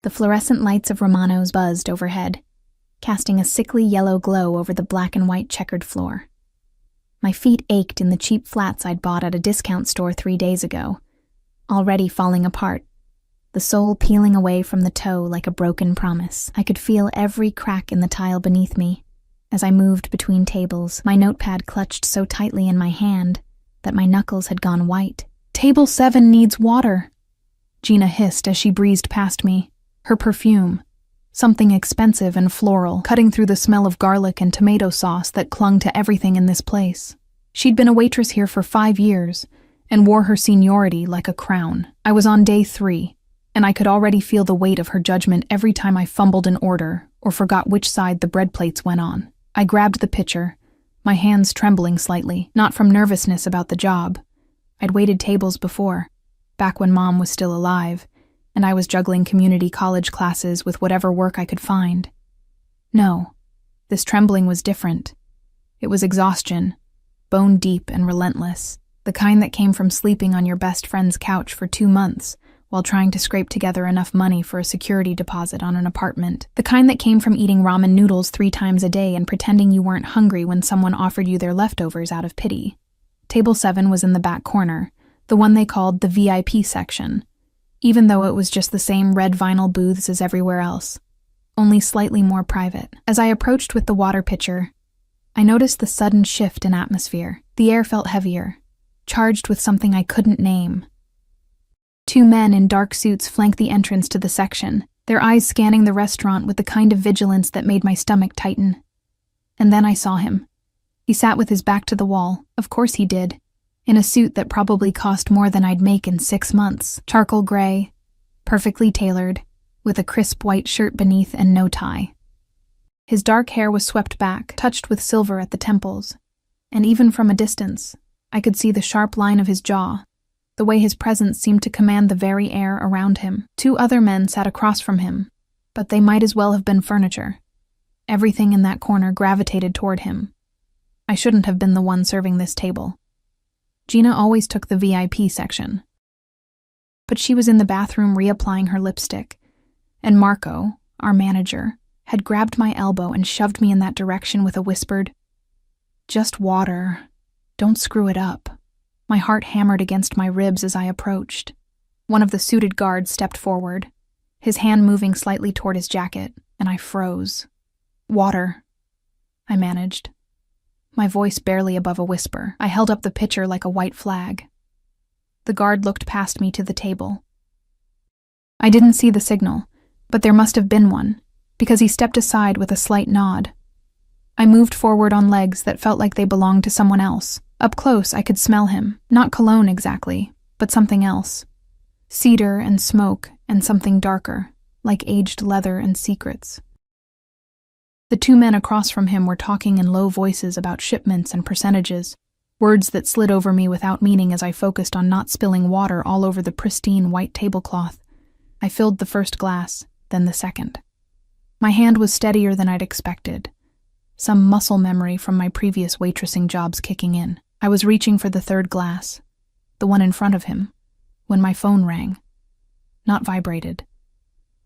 The fluorescent lights of Romano's buzzed overhead, casting a sickly yellow glow over the black and white checkered floor. My feet ached in the cheap flats I'd bought at a discount store 3 days ago, already falling apart, the sole peeling away from the toe like a broken promise. I could feel every crack in the tile beneath me. As I moved between tables, my notepad clutched so tightly in my hand that my knuckles had gone white. "Table 7 needs water," Gina hissed as she breezed past me, her perfume, something expensive and floral, cutting through the smell of garlic and tomato sauce that clung to everything in this place. She'd been a waitress here for 5 years and wore her seniority like a crown. I was on day 3, and I could already feel the weight of her judgment every time I fumbled an order or forgot which side the bread plates went on. I grabbed the pitcher, my hands trembling slightly, not from nervousness about the job. I'd waited tables before, back when Mom was still alive, and I was juggling community college classes with whatever work I could find. No, this trembling was different. It was exhaustion, bone deep and relentless, the kind that came from sleeping on your best friend's couch for 2 months while trying to scrape together enough money for a security deposit on an apartment, the kind that came from eating ramen noodles 3 times a day and pretending you weren't hungry when someone offered you their leftovers out of pity. Table 7 was in the back corner, the one they called the VIP section, even though it was just the same red vinyl booths as everywhere else, only slightly more private. As I approached with the water pitcher, I noticed the sudden shift in atmosphere. The air felt heavier, charged with something I couldn't name. 2 men in dark suits flanked the entrance to the section, their eyes scanning the restaurant with the kind of vigilance that made my stomach tighten. And then I saw him. He sat with his back to the wall, of course he did, in a suit that probably cost more than I'd make in 6 months. Charcoal gray, perfectly tailored, with a crisp white shirt beneath and no tie. His dark hair was swept back, touched with silver at the temples, and even from a distance, I could see the sharp line of his jaw, the way his presence seemed to command the very air around him. 2 other men sat across from him, but they might as well have been furniture. Everything in that corner gravitated toward him. I shouldn't have been the one serving this table. Gina always took the VIP section. But she was in the bathroom reapplying her lipstick, and Marco, our manager, had grabbed my elbow and shoved me in that direction with a whispered, "Just water. Don't screw it up." My heart hammered against my ribs as I approached. One of the suited guards stepped forward, his hand moving slightly toward his jacket, and I froze. "Water," I managed, my voice barely above a whisper. I held up the pitcher like a white flag. The guard looked past me to the table. I didn't see the signal, but there must have been one, because he stepped aside with a slight nod. I moved forward on legs that felt like they belonged to someone else. Up close, I could smell him. Not cologne exactly, but something else. Cedar and smoke and something darker, like aged leather and secrets. The 2 men across from him were talking in low voices about shipments and percentages, words that slid over me without meaning as I focused on not spilling water all over the pristine white tablecloth. I filled the first glass, then the second. My hand was steadier than I'd expected, some muscle memory from my previous waitressing jobs kicking in. I was reaching for the 3rd glass, the one in front of him, when my phone rang. Not vibrated.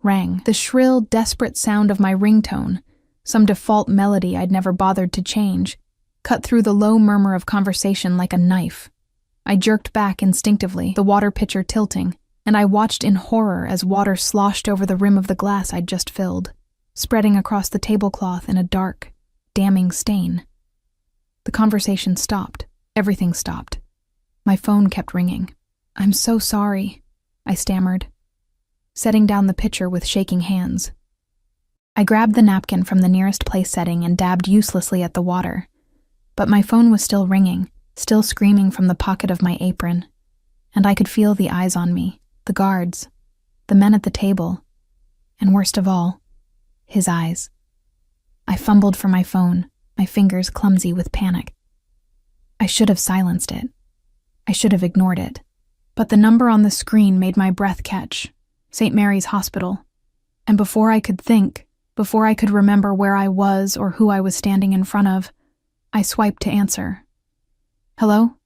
Rang. The shrill, desperate sound of my ringtone, some default melody I'd never bothered to change, cut through the low murmur of conversation like a knife. I jerked back instinctively, the water pitcher tilting, and I watched in horror as water sloshed over the rim of the glass I'd just filled, spreading across the tablecloth in a dark, damning stain. The conversation stopped. Everything stopped. My phone kept ringing. "I'm so sorry," I stammered, setting down the pitcher with shaking hands. I grabbed the napkin from the nearest place setting and dabbed uselessly at the water, but my phone was still ringing, still screaming from the pocket of my apron, and I could feel the eyes on me, the guards, the men at the table, and worst of all, his eyes. I fumbled for my phone, my fingers clumsy with panic. I should have silenced it. I should have ignored it. But the number on the screen made my breath catch. St. Mary's Hospital. And before I could think, before I could remember where I was or who I was standing in front of, I swiped to answer. "Hello?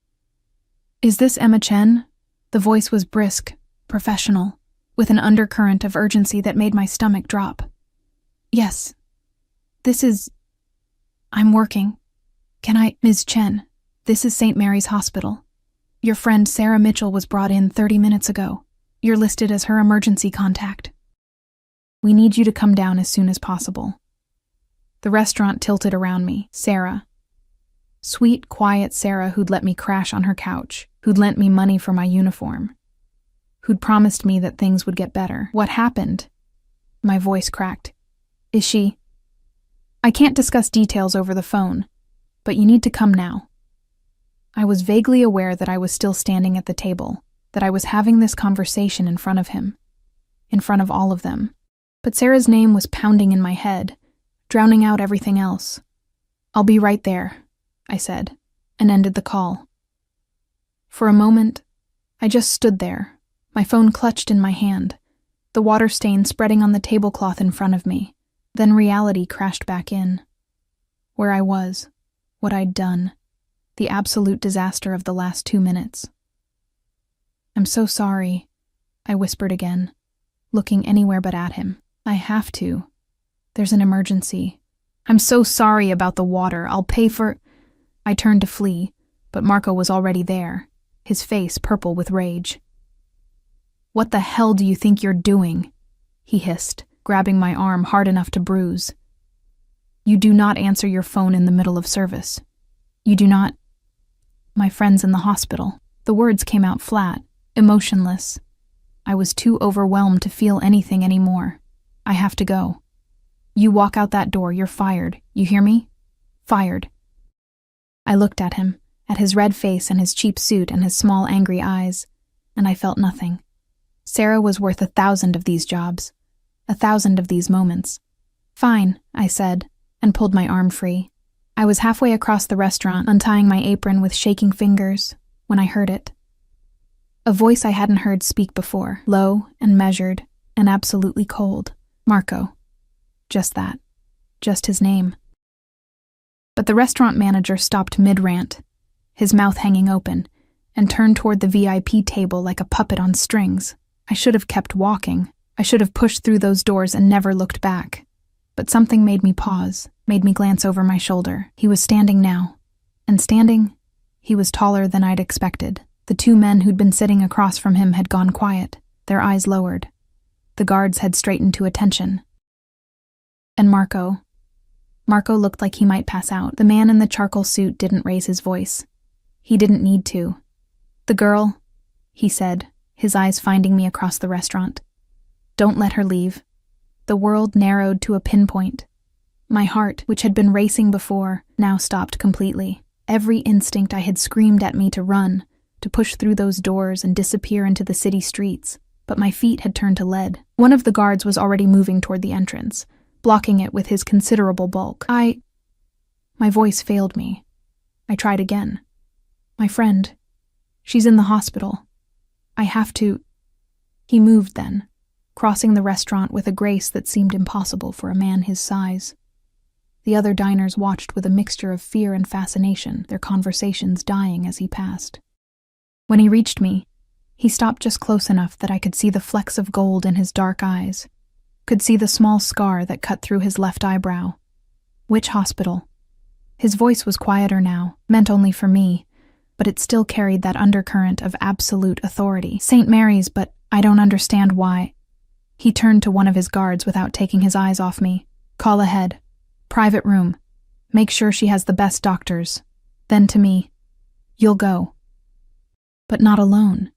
Is this Emma Chen?" The voice was brisk, professional, with an undercurrent of urgency that made my stomach drop. Yes. I'm working. Ms. Chen, this is St. Mary's Hospital. Your friend Sarah Mitchell was brought in 30 minutes ago. You're listed as her emergency contact. We need you to come down as soon as possible. The restaurant tilted around me. Sarah. Sweet, quiet Sarah who'd let me crash on her couch, who'd lent me money for my uniform, who'd promised me that things would get better. What happened? My voice cracked. Is she? I can't discuss details over the phone, but you need to come now. I was vaguely aware that I was still standing at the table, that I was having this conversation in front of him, in front of all of them. But Sarah's name was pounding in my head, drowning out everything else. I'll be right there, I said, and ended the call. For a moment, I just stood there, my phone clutched in my hand, the water stain spreading on the tablecloth in front of me. Then reality crashed back in. Where I was, what I'd done, the absolute disaster of the last 2 minutes. I'm so sorry, I whispered again, looking anywhere but at him. I have to. There's an emergency. I'm so sorry about the water. I'll pay for... I turned to flee, but Marco was already there, his face purple with rage. What the hell do you think you're doing? He hissed, grabbing my arm hard enough to bruise. You do not answer your phone in the middle of service. You do not... My friend's in the hospital. The words came out flat, emotionless. I was too overwhelmed to feel anything anymore. I have to go. You walk out that door, you're fired. You hear me? Fired. I looked at him, at his red face and his cheap suit and his small angry eyes, and I felt nothing. Sarah was worth 1,000 of these jobs, 1,000 of these moments. Fine, I said, and pulled my arm free. I was halfway across the restaurant, untying my apron with shaking fingers, when I heard it. A voice I hadn't heard speak before, low and measured and absolutely cold. Marco. Just that. Just his name. But the restaurant manager stopped mid-rant, his mouth hanging open, and turned toward the VIP table like a puppet on strings. I should have kept walking. I should have pushed through those doors and never looked back. But something made me pause, made me glance over my shoulder. He was standing now. And standing, he was taller than I'd expected. The 2 men who'd been sitting across from him had gone quiet, their eyes lowered. The guards had straightened to attention. And Marco looked like he might pass out. The man in the charcoal suit didn't raise his voice. He didn't need to. The girl, he said, his eyes finding me across the restaurant. Don't let her leave. The world narrowed to a pinpoint. My heart, which had been racing before, now stopped completely. Every instinct I had screamed at me to run, to push through those doors and disappear into the city streets, but my feet had turned to lead. One of the guards was already moving toward the entrance, blocking it with his considerable bulk. My voice failed me. I tried again. My friend. She's in the hospital. I have to... He moved then, crossing the restaurant with a grace that seemed impossible for a man his size. The other diners watched with a mixture of fear and fascination, their conversations dying as he passed. When he reached me, he stopped just close enough that I could see the flecks of gold in his dark eyes, could see the small scar that cut through his left eyebrow. Which hospital? His voice was quieter now, meant only for me, but it still carried that undercurrent of absolute authority. St. Mary's, but I don't understand why. He turned to one of his guards without taking his eyes off me. Call ahead. Private room. Make sure she has the best doctors. Then to me. You'll go. But not alone.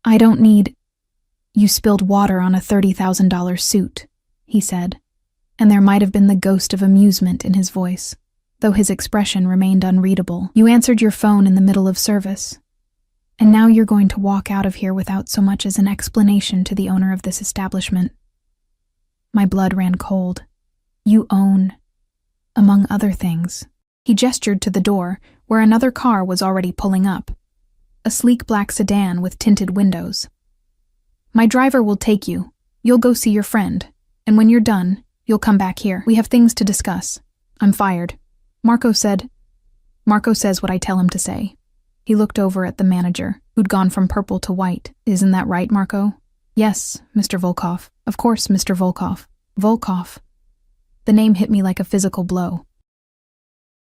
I don't need... You spilled water on a $30,000 suit, he said, and there might have been the ghost of amusement in his voice, though his expression remained unreadable. You answered your phone in the middle of service, and now you're going to walk out of here without so much as an explanation to the owner of this establishment. My blood ran cold. You own, among other things. He gestured to the door, where another car was already pulling up. A sleek black sedan with tinted windows. My driver will take you. You'll go see your friend, and when you're done, you'll come back here. We have things to discuss. I'm fired. Marco says what I tell him to say. He looked over at the manager, who'd gone from purple to white. Isn't that right, Marco? Yes, Mr. Volkov. Of course, Mr. Volkov. Volkov. The name hit me like a physical blow.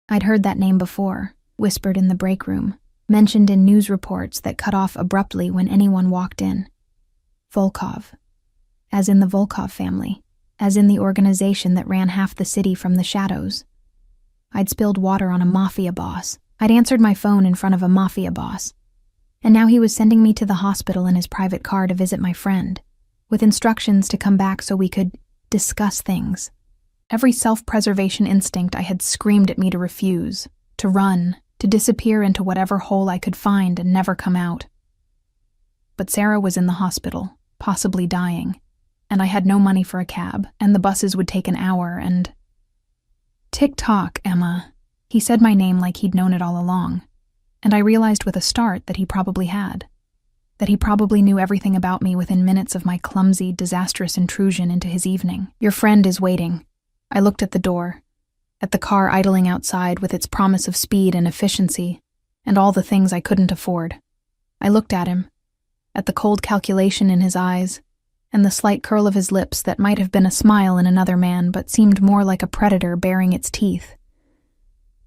I'd heard that name before, whispered in the break room, mentioned in news reports that cut off abruptly when anyone walked in. Volkov. As in the Volkov family. As in the organization that ran half the city from the shadows. I'd spilled water on a mafia boss. I'd answered my phone in front of a mafia boss. And now he was sending me to the hospital in his private car to visit my friend, with instructions to come back so we could discuss things. Every self-preservation instinct I had screamed at me to refuse, to run, to disappear into whatever hole I could find and never come out. But Sarah was in the hospital, possibly dying, and I had no money for a cab, and the buses would take an hour, and... Tick-tock, Emma. He said my name like he'd known it all along, and I realized with a start that he probably had. That he probably knew everything about me within minutes of my clumsy, disastrous intrusion into his evening. Your friend is waiting. I looked at the door, at the car idling outside with its promise of speed and efficiency, and all the things I couldn't afford. I looked at him, at the cold calculation in his eyes, and the slight curl of his lips that might have been a smile in another man but seemed more like a predator baring its teeth.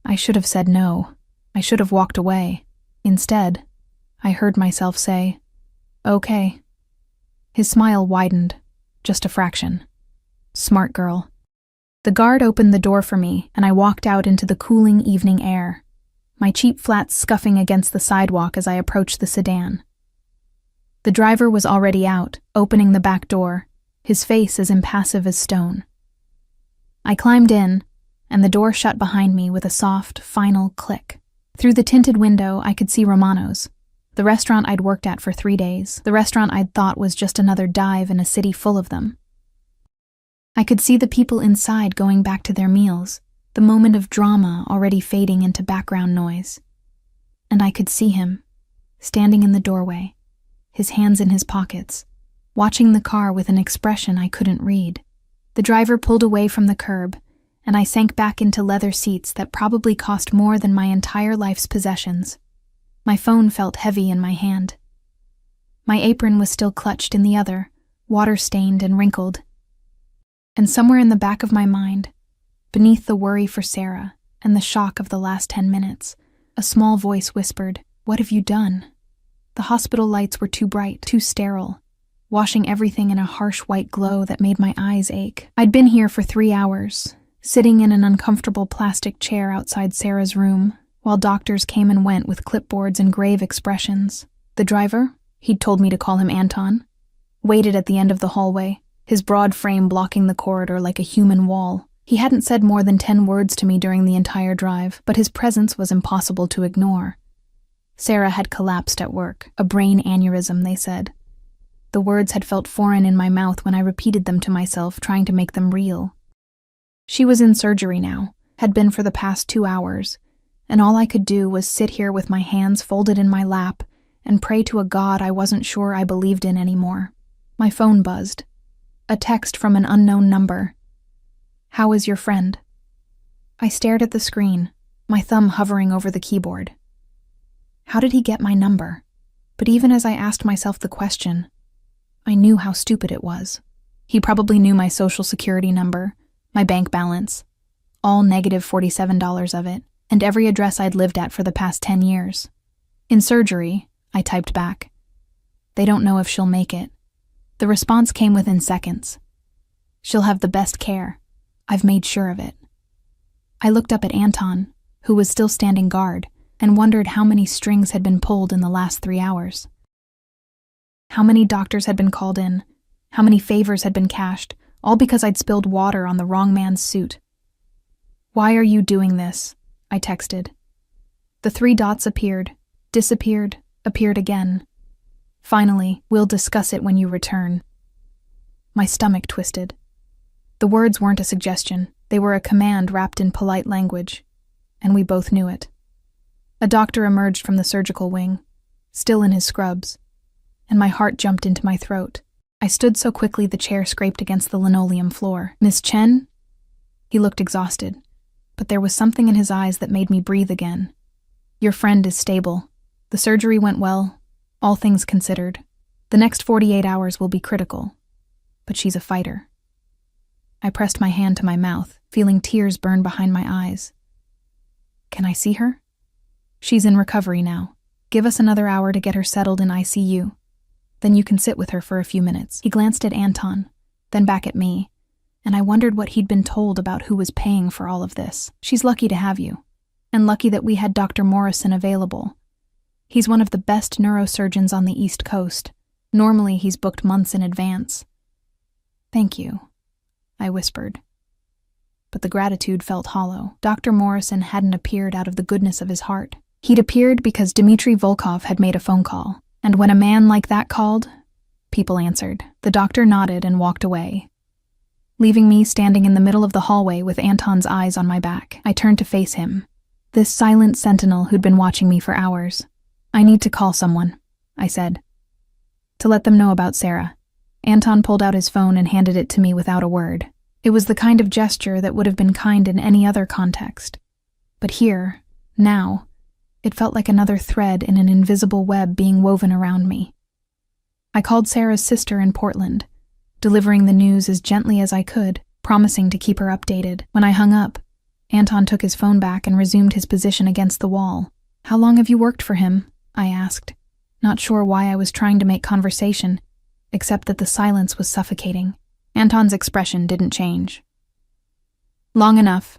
I should have said no. I should have walked away. Instead, I heard myself say, "Okay." His smile widened, just a fraction. Smart girl. The guard opened the door for me, and I walked out into the cooling evening air, my cheap flats scuffing against the sidewalk as I approached the sedan. The driver was already out, opening the back door, his face as impassive as stone. I climbed in, and the door shut behind me with a soft, final click. Through the tinted window, I could see Romano's, the restaurant I'd worked at for 3 days, the restaurant I'd thought was just another dive in a city full of them. I could see the people inside going back to their meals, the moment of drama already fading into background noise. And I could see him, standing in the doorway, his hands in his pockets, watching the car with an expression I couldn't read. The driver pulled away from the curb, and I sank back into leather seats that probably cost more than my entire life's possessions. My phone felt heavy in my hand. My apron was still clutched in the other, water-stained and wrinkled. And somewhere in the back of my mind, beneath the worry for Sarah and the shock of the last 10 minutes, a small voice whispered, "What have you done?" The hospital lights were too bright, too sterile, washing everything in a harsh white glow that made my eyes ache. I'd been here for 3 hours, sitting in an uncomfortable plastic chair outside Sarah's room, while doctors came and went with clipboards and grave expressions. The driver, he'd told me to call him Anton, waited at the end of the hallway, his broad frame blocking the corridor like a human wall. He hadn't said more than 10 words to me during the entire drive, but his presence was impossible to ignore. Sarah had collapsed at work, a brain aneurysm, they said. The words had felt foreign in my mouth when I repeated them to myself, trying to make them real. She was in surgery now, had been for the past 2 hours, and all I could do was sit here with my hands folded in my lap and pray to a God I wasn't sure I believed in anymore. My phone buzzed. A text from an unknown number. "How is your friend?" I stared at the screen, my thumb hovering over the keyboard. How did he get my number? But even as I asked myself the question, I knew how stupid it was. He probably knew my social security number, my bank balance, all negative $47 of it, and every address I'd lived at for the past 10 years. "In surgery," I typed back. "They don't know if she'll make it." The response came within seconds. "She'll have the best care. I've made sure of it." I looked up at Anton, who was still standing guard, and wondered how many strings had been pulled in the last 3 hours. How many doctors had been called in, how many favors had been cashed, all because I'd spilled water on the wrong man's suit. "Why are you doing this?" I texted. The 3 dots appeared, disappeared, appeared again. Finally, "We'll discuss it when you return." My stomach twisted. The words weren't a suggestion, they were a command wrapped in polite language, and we both knew it. A doctor emerged from the surgical wing, still in his scrubs, and my heart jumped into my throat. I stood so quickly the chair scraped against the linoleum floor. "Miss Chen?" He looked exhausted, but there was something in his eyes that made me breathe again. "Your friend is stable. The surgery went well, all things considered." The next 48 hours will be critical, but she's a fighter. I pressed my hand to my mouth, feeling tears burn behind my eyes. Can I see her? She's in recovery now. Give us another hour to get her settled in ICU. Then you can sit with her for a few minutes. He glanced at Anton, then back at me, and I wondered what he'd been told about who was paying for all of this. She's lucky to have you, and lucky that we had Dr. Morrison available. He's one of the best neurosurgeons on the East Coast. Normally, he's booked months in advance. Thank you, I whispered. But the gratitude felt hollow. Dr. Morrison hadn't appeared out of the goodness of his heart. He'd appeared because Dmitry Volkov had made a phone call, and when a man like that called, people answered. The doctor nodded and walked away, leaving me standing in the middle of the hallway with Anton's eyes on my back. I turned to face him, this silent sentinel who'd been watching me for hours. I need to call someone, I said, to let them know about Sarah. Anton pulled out his phone and handed it to me without a word. It was the kind of gesture that would have been kind in any other context. But here, now, it felt like another thread in an invisible web being woven around me. I called Sarah's sister in Portland, delivering the news as gently as I could, promising to keep her updated. When I hung up, Anton took his phone back and resumed his position against the wall. How long have you worked for him? I asked, not sure why I was trying to make conversation, except that the silence was suffocating. Anton's expression didn't change. Long enough.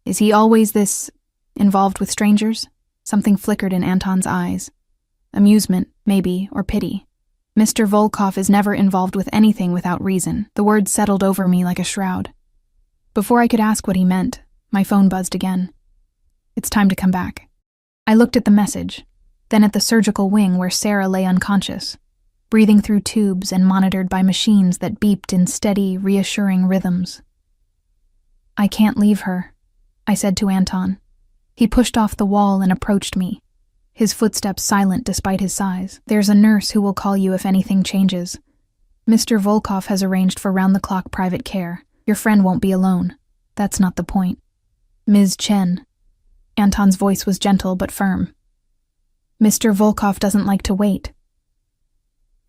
Is he always this involved with strangers? Something flickered in Anton's eyes. Amusement, maybe, or pity. Mr. Volkov is never involved with anything without reason. The words settled over me like a shroud. Before I could ask what he meant, my phone buzzed again. It's time to come back. I looked at the message, then at the surgical wing where Sarah lay unconscious, breathing through tubes and monitored by machines that beeped in steady, reassuring rhythms. I can't leave her, I said to Anton. He pushed off the wall and approached me, his footsteps silent despite his size. There's a nurse who will call you if anything changes. Mr. Volkov has arranged for round-the-clock private care. Your friend won't be alone. That's not the point. Ms. Chen. Anton's voice was gentle but firm. Mr. Volkov doesn't like to wait.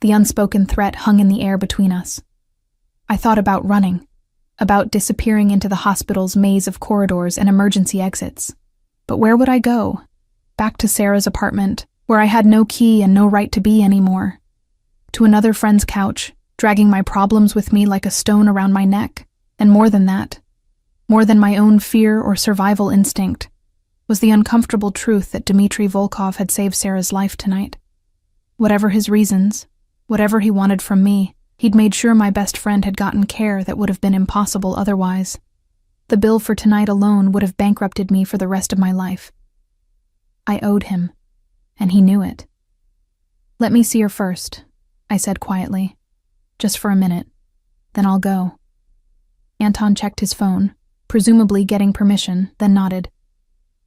The unspoken threat hung in the air between us. I thought about running, about disappearing into the hospital's maze of corridors and emergency exits. But where would I go? Back to Sarah's apartment, where I had no key and no right to be anymore. To another friend's couch, dragging my problems with me like a stone around my neck. And more than that, more than my own fear or survival instinct, was the uncomfortable truth that Dmitry Volkov had saved Sarah's life tonight. Whatever his reasons, whatever he wanted from me, he'd made sure my best friend had gotten care that would have been impossible otherwise. The bill for tonight alone would have bankrupted me for the rest of my life. I owed him, and he knew it. Let me see her first, I said quietly. Just for a minute, then I'll go. Anton checked his phone, presumably getting permission, then nodded.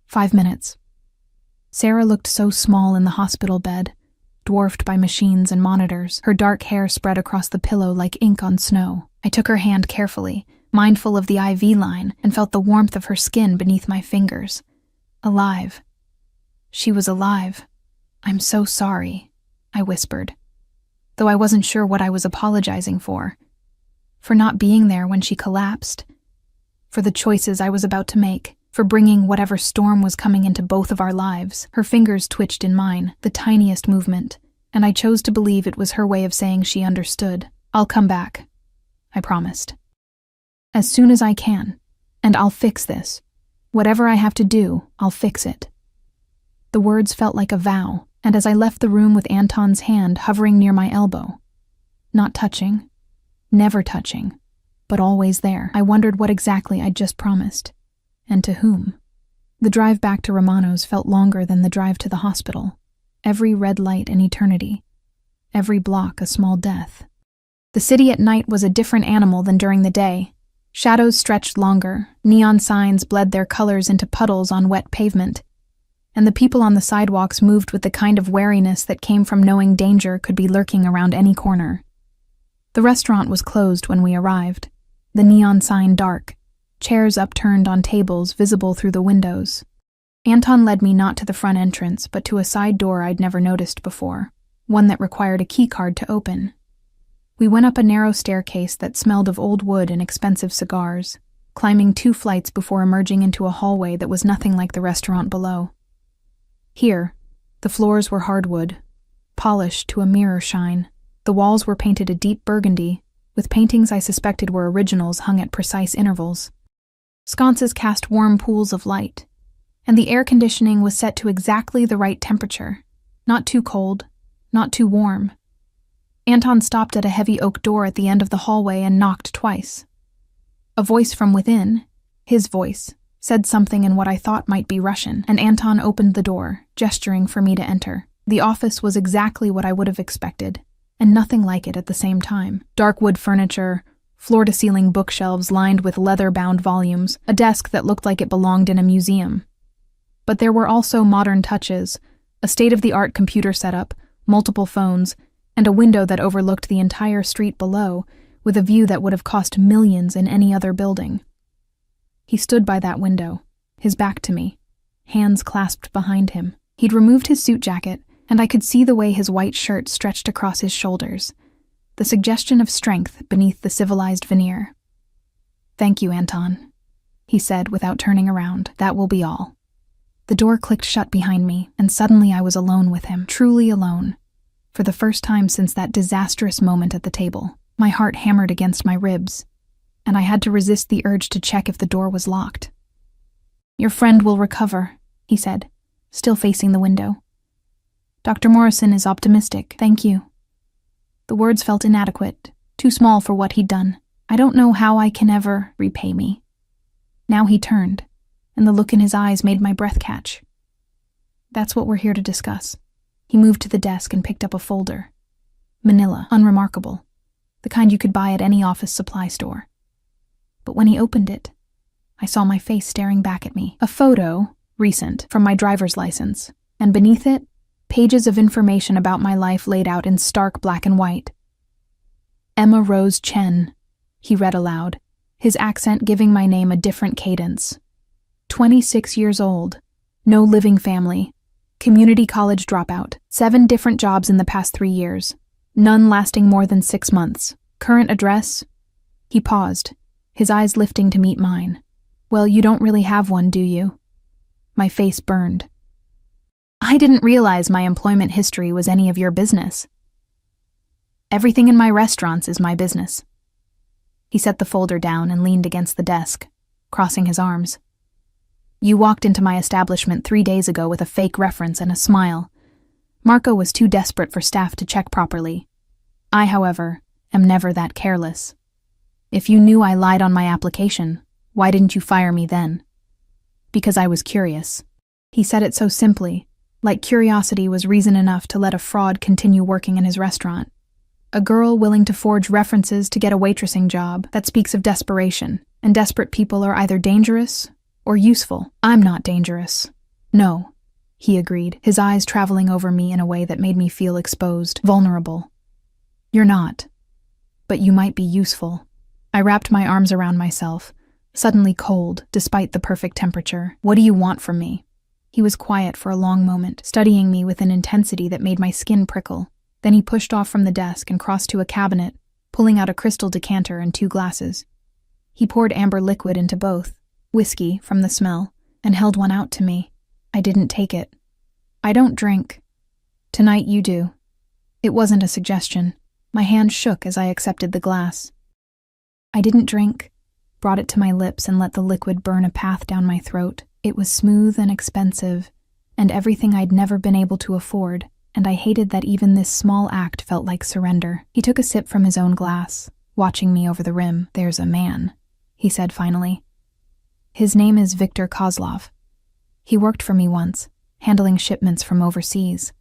5 minutes. Sarah looked so small in the hospital bed, dwarfed by machines and monitors, her dark hair spread across the pillow like ink on snow. I took her hand carefully, mindful of the IV line, and felt the warmth of her skin beneath my fingers. Alive. She was alive. I'm so sorry, I whispered, though I wasn't sure what I was apologizing for. For not being there when she collapsed. For the choices I was about to make. For bringing whatever storm was coming into both of our lives. Her fingers twitched in mine, the tiniest movement, and I chose to believe it was her way of saying she understood. I'll come back, I promised. As soon as I can, and I'll fix this. Whatever I have to do, I'll fix it. The words felt like a vow, and as I left the room with Anton's hand hovering near my elbow, not touching, never touching, but always there, I wondered what exactly I'd just promised. And to whom? The drive back to Romano's felt longer than the drive to the hospital. Every red light an eternity. Every block a small death. The city at night was a different animal than during the day. Shadows stretched longer, neon signs bled their colors into puddles on wet pavement, and the people on the sidewalks moved with the kind of wariness that came from knowing danger could be lurking around any corner. The restaurant was closed when we arrived, the neon sign dark, chairs upturned on tables visible through the windows. Anton led me not to the front entrance, but to a side door I'd never noticed before. one that required a key card to open. We went up a narrow staircase that smelled of old wood and expensive cigars, climbing 2 flights before emerging into a hallway that was nothing like the restaurant below. Here, the floors were hardwood, polished to a mirror shine. The walls were painted a deep burgundy, with paintings I suspected were originals hung at precise intervals. Sconces cast warm pools of light, and the air conditioning was set to exactly the right temperature, not too cold, not too warm. Anton stopped at a heavy oak door at the end of the hallway and knocked twice. A voice from within, his voice, said something in what I thought might be Russian, and Anton opened the door, gesturing for me to enter. The office was exactly what I would have expected, and nothing like it at the same time. Dark wood furniture, floor-to-ceiling bookshelves lined with leather-bound volumes, a desk that looked like it belonged in a museum. But there were also modern touches, a state-of-the-art computer setup, multiple phones, and a window that overlooked the entire street below, with a view that would have cost millions in any other building. He stood by that window, his back to me, hands clasped behind him. He'd removed his suit jacket, and I could see the way his white shirt stretched across his shoulders, the suggestion of strength beneath the civilized veneer. "Thank you, Anton," he said without turning around. "That will be all." The door clicked shut behind me, and suddenly I was alone with him, truly alone. For the first time since that disastrous moment at the table, my heart hammered against my ribs, and I had to resist the urge to check if the door was locked. "Your friend will recover," he said, still facing the window. "Dr. Morrison is optimistic, thank you." The words felt inadequate, too small for what he'd done. "I don't know how I can ever repay me." Now he turned, and the look in his eyes made my breath catch. "That's what we're here to discuss." He moved to the desk and picked up a folder. Manila, unremarkable, the kind you could buy at any office supply store. But when he opened it, I saw my face staring back at me. A photo, recent, from my driver's license, and beneath it, pages of information about my life laid out in stark black and white. "Emma Rose Chen," he read aloud, his accent giving my name a different cadence. 26 years old, no living family, community college dropout, 7 different jobs in the past 3 years, none lasting more than 6 months. Current address? He paused, his eyes lifting to meet mine. "Well, you don't really have one, do you?" My face burned. "I didn't realize my employment history was any of your business." "Everything in my restaurants is my business." He set the folder down and leaned against the desk, crossing his arms. "You walked into my establishment 3 days ago with a fake reference and a smile. Marco was too desperate for staff to check properly. I, however, am never that careless. If you knew I lied on my application, why didn't you fire me then?" "Because I was curious." He said it so simply, like curiosity was reason enough to let a fraud continue working in his restaurant. A girl willing to forge references to get a waitressing job, that speaks of desperation, and desperate people are either dangerous or useful. "I'm not dangerous." "No," he agreed, his eyes traveling over me in a way that made me feel exposed, vulnerable. "You're not. But you might be useful." I wrapped my arms around myself, suddenly cold, despite the perfect temperature. "What do you want from me?" He was quiet for a long moment, studying me with an intensity that made my skin prickle. Then he pushed off from the desk and crossed to a cabinet, pulling out a crystal decanter and 2 glasses. He poured amber liquid into both, whiskey from the smell, and held one out to me. I didn't take it. "I don't drink. Tonight you do." It wasn't a suggestion. My hand shook as I accepted the glass. I didn't drink, brought it to my lips and let the liquid burn a path down my throat. It was smooth and expensive, and everything I'd never been able to afford, and I hated that even this small act felt like surrender. He took a sip from his own glass, watching me over the rim. "There's a man," he said finally. "His name is Viktor Kozlov. He worked for me once, handling shipments from overseas.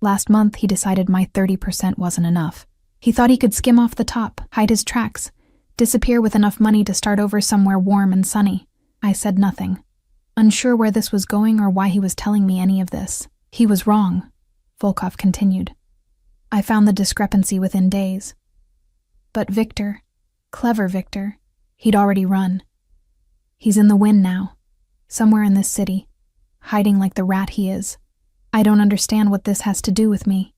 Last month he decided my 30% wasn't enough. He thought he could skim off the top, hide his tracks, disappear with enough money to start over somewhere warm and sunny." I said nothing, unsure where this was going or why he was telling me any of this. "He was wrong," Volkov continued. "I found the discrepancy within days. But Victor, clever Victor, he'd already run. He's in the wind now, somewhere in this city, hiding like the rat he is. I don't understand what this has to do with me."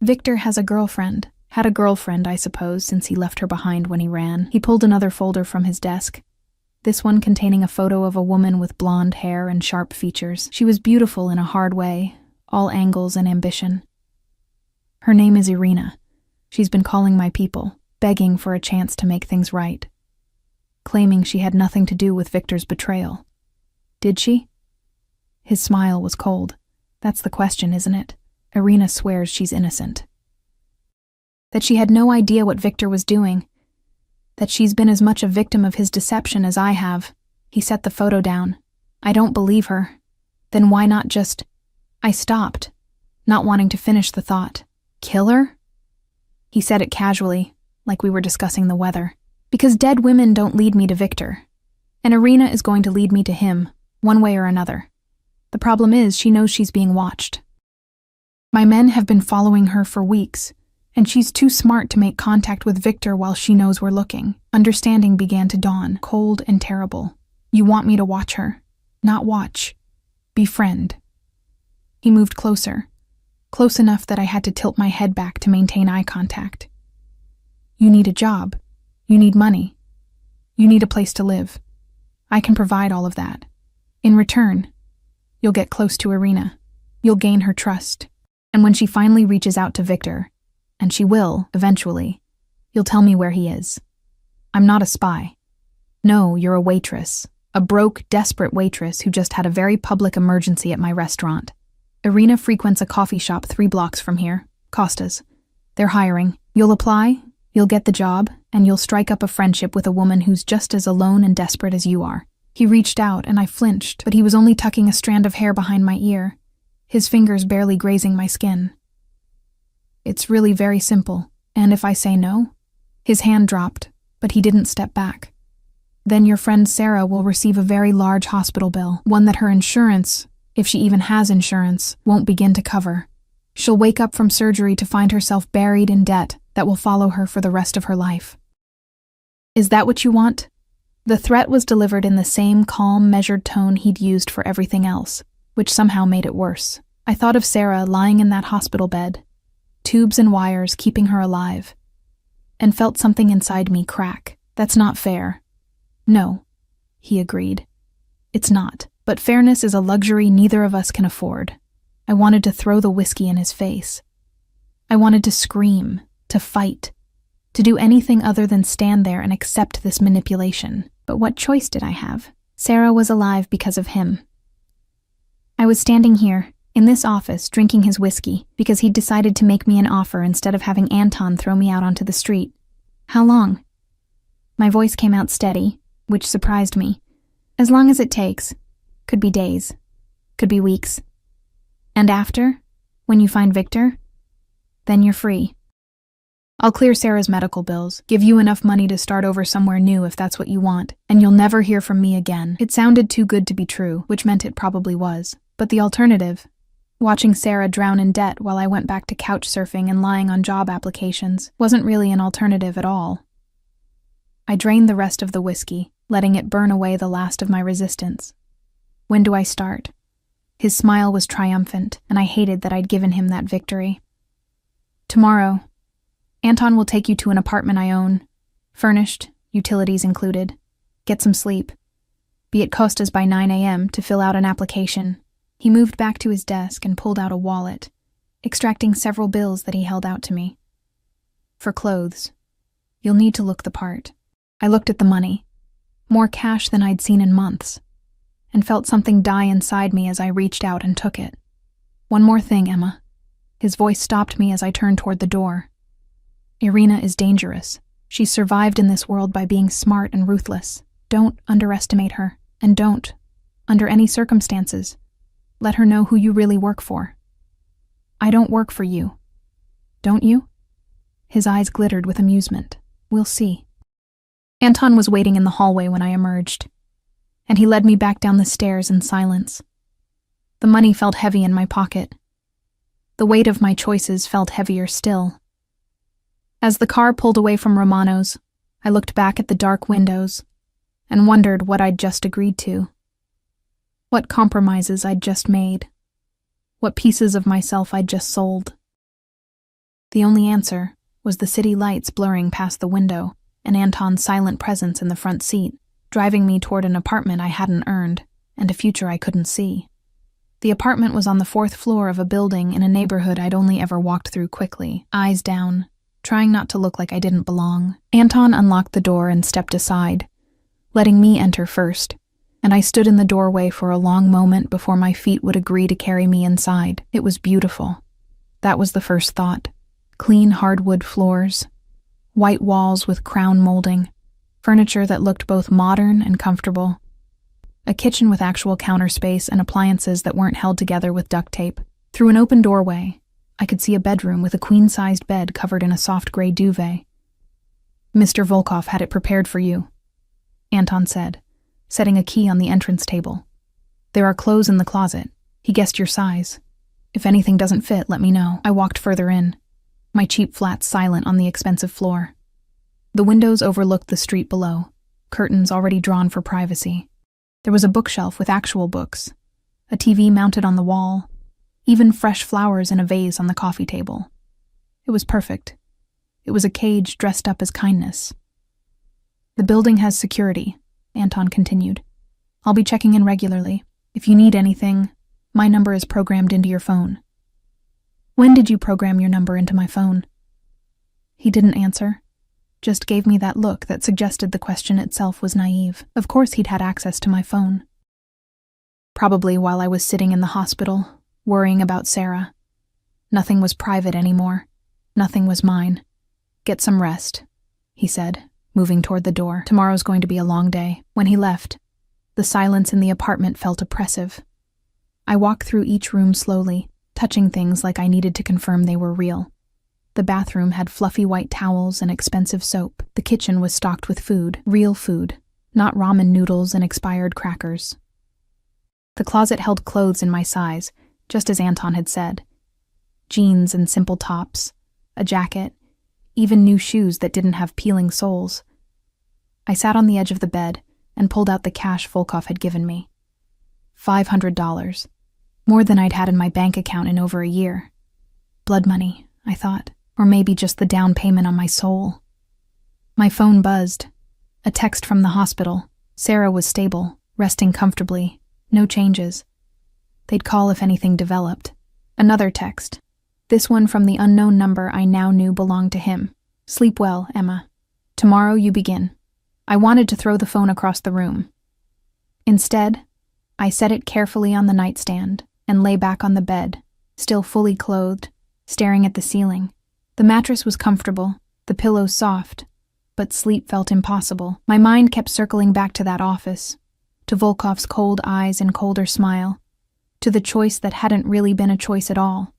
Victor has a girlfriend. Had a girlfriend, I suppose, since he left her behind when he ran. He pulled another folder from his desk. This one containing a photo of a woman with blonde hair and sharp features. She was beautiful in a hard way, all angles and ambition. Her name is Irina. She's been calling my people, begging for a chance to make things right, claiming she had nothing to do with Victor's betrayal. Did she? His smile was cold. That's the question, isn't it? Irina swears she's innocent. That she had no idea what Victor was doing. That she's been as much a victim of his deception as I have. He set the photo down. I don't believe her. Then why not just... I stopped, not wanting to finish the thought. Kill her? He said it casually, like we were discussing the weather. Because dead women don't lead me to Victor. And Irina is going to lead me to him, one way or another. The problem is she knows she's being watched. My men have been following her for weeks, and she's too smart to make contact with Victor while she knows we're looking. Understanding began to dawn, cold and terrible. You want me to watch her. Not watch. Befriend. He moved closer. Close enough that I had to tilt my head back to maintain eye contact. You need a job. You need money. You need a place to live. I can provide all of that. In return, you'll get close to Irina. You'll gain her trust. And when she finally reaches out to Victor, and she will, eventually, you'll tell me where he is. I'm not a spy. No, you're a waitress. A broke, desperate waitress who just had a very public emergency at my restaurant. Irina frequents a coffee shop 3 blocks from here, Costa's. They're hiring. You'll apply, you'll get the job, and you'll strike up a friendship with a woman who's just as alone and desperate as you are. He reached out, and I flinched, but he was only tucking a strand of hair behind my ear, his fingers barely grazing my skin. It's really very simple, and if I say no? His hand dropped, but he didn't step back. Then your friend Sarah will receive a very large hospital bill, one that her insurance, if she even has insurance, won't begin to cover. She'll wake up from surgery to find herself buried in debt that will follow her for the rest of her life. Is that what you want? The threat was delivered in the same calm, measured tone he'd used for everything else, which somehow made it worse. I thought of Sarah lying in that hospital bed, tubes and wires keeping her alive, and felt something inside me crack. That's not fair. No, he agreed. It's not, but fairness is a luxury neither of us can afford. I wanted to throw the whiskey in his face. I wanted to scream, to fight, to do anything other than stand there and accept this manipulation. But what choice did I have? Sarah was alive because of him. I was standing here, in this office, drinking his whiskey, because he'd decided to make me an offer instead of having Anton throw me out onto the street. How long? My voice came out steady, which surprised me. As long as it takes. Could be days. Could be weeks. And after, when you find Victor, then you're free. I'll clear Sarah's medical bills, give you enough money to start over somewhere new if that's what you want, and you'll never hear from me again. It sounded too good to be true, which meant it probably was. But the alternative, watching Sarah drown in debt while I went back to couch surfing and lying on job applications, wasn't really an alternative at all. I drained the rest of the whiskey, letting it burn away the last of my resistance. When do I start? His smile was triumphant, and I hated that I'd given him that victory. Tomorrow, Anton will take you to an apartment I own. Furnished, utilities included. Get some sleep. Be at Costa's by 9 a.m. to fill out an application. He moved back to his desk and pulled out a wallet, extracting several bills that he held out to me. For clothes. You'll need to look the part. I looked at the money. More cash than I'd seen in months, and felt something die inside me as I reached out and took it. One more thing, Emma. His voice stopped me as I turned toward the door. Irina is dangerous. She's survived in this world by being smart and ruthless. Don't underestimate her, and don't, under any circumstances, let her know who you really work for. I don't work for you. Don't you? His eyes glittered with amusement. We'll see. Anton was waiting in the hallway when I emerged, and he led me back down the stairs in silence. The money felt heavy in my pocket. The weight of my choices felt heavier still. As the car pulled away from Romano's, I looked back at the dark windows and wondered what I'd just agreed to. What compromises I'd just made. What pieces of myself I'd just sold. The only answer was the city lights blurring past the window and Anton's silent presence in the front seat, driving me toward an apartment I hadn't earned and a future I couldn't see. The apartment was on the 4th floor of a building in a neighborhood I'd only ever walked through quickly, eyes down, trying not to look like I didn't belong. Anton unlocked the door and stepped aside, letting me enter first, and I stood in the doorway for a long moment before my feet would agree to carry me inside. It was beautiful. That was the first thought. Clean hardwood floors, white walls with crown molding, furniture that looked both modern and comfortable, a kitchen with actual counter space and appliances that weren't held together with duct tape. Through an open doorway, I could see a bedroom with a queen-sized bed covered in a soft gray duvet. "Mr. Volkov had it prepared for you," Anton said, setting a key on the entrance table. "There are clothes in the closet. He guessed your size. If anything doesn't fit, let me know." I walked further in, my cheap flat silent on the expensive floor. The windows overlooked the street below, curtains already drawn for privacy. There was a bookshelf with actual books, a TV mounted on the wall, even fresh flowers in a vase on the coffee table. It was perfect. It was a cage dressed up as kindness. "The building has security," Anton continued. "I'll be checking in regularly. If you need anything, my number is programmed into your phone." "When did you program your number into my phone?" He didn't answer, just gave me that look that suggested the question itself was naive. Of course he'd had access to my phone. Probably while I was sitting in the hospital, worrying about Sarah. Nothing was private anymore. Nothing was mine. "Get some rest," he said, moving toward the door. "Tomorrow's going to be a long day." When he left, the silence in the apartment felt oppressive. I walked through each room slowly, touching things like I needed to confirm they were real. The bathroom had fluffy white towels and expensive soap. The kitchen was stocked with food, real food, not ramen noodles and expired crackers. The closet held clothes in my size, just as Anton had said. Jeans and simple tops, a jacket, even new shoes that didn't have peeling soles. I sat on the edge of the bed and pulled out the cash Volkov had given me. $500. More than I'd had in my bank account in over a year. Blood money, I thought, or maybe just the down payment on my soul. My phone buzzed. A text from the hospital. Sarah was stable, resting comfortably, no changes. They'd call if anything developed. Another text. This one from the unknown number I now knew belonged to him. "Sleep well, Emma. Tomorrow you begin." I wanted to throw the phone across the room. Instead, I set it carefully on the nightstand and lay back on the bed, still fully clothed, staring at the ceiling. The mattress was comfortable, the pillows soft, but sleep felt impossible. My mind kept circling back to that office, to Volkov's cold eyes and colder smile, to the choice that hadn't really been a choice at all.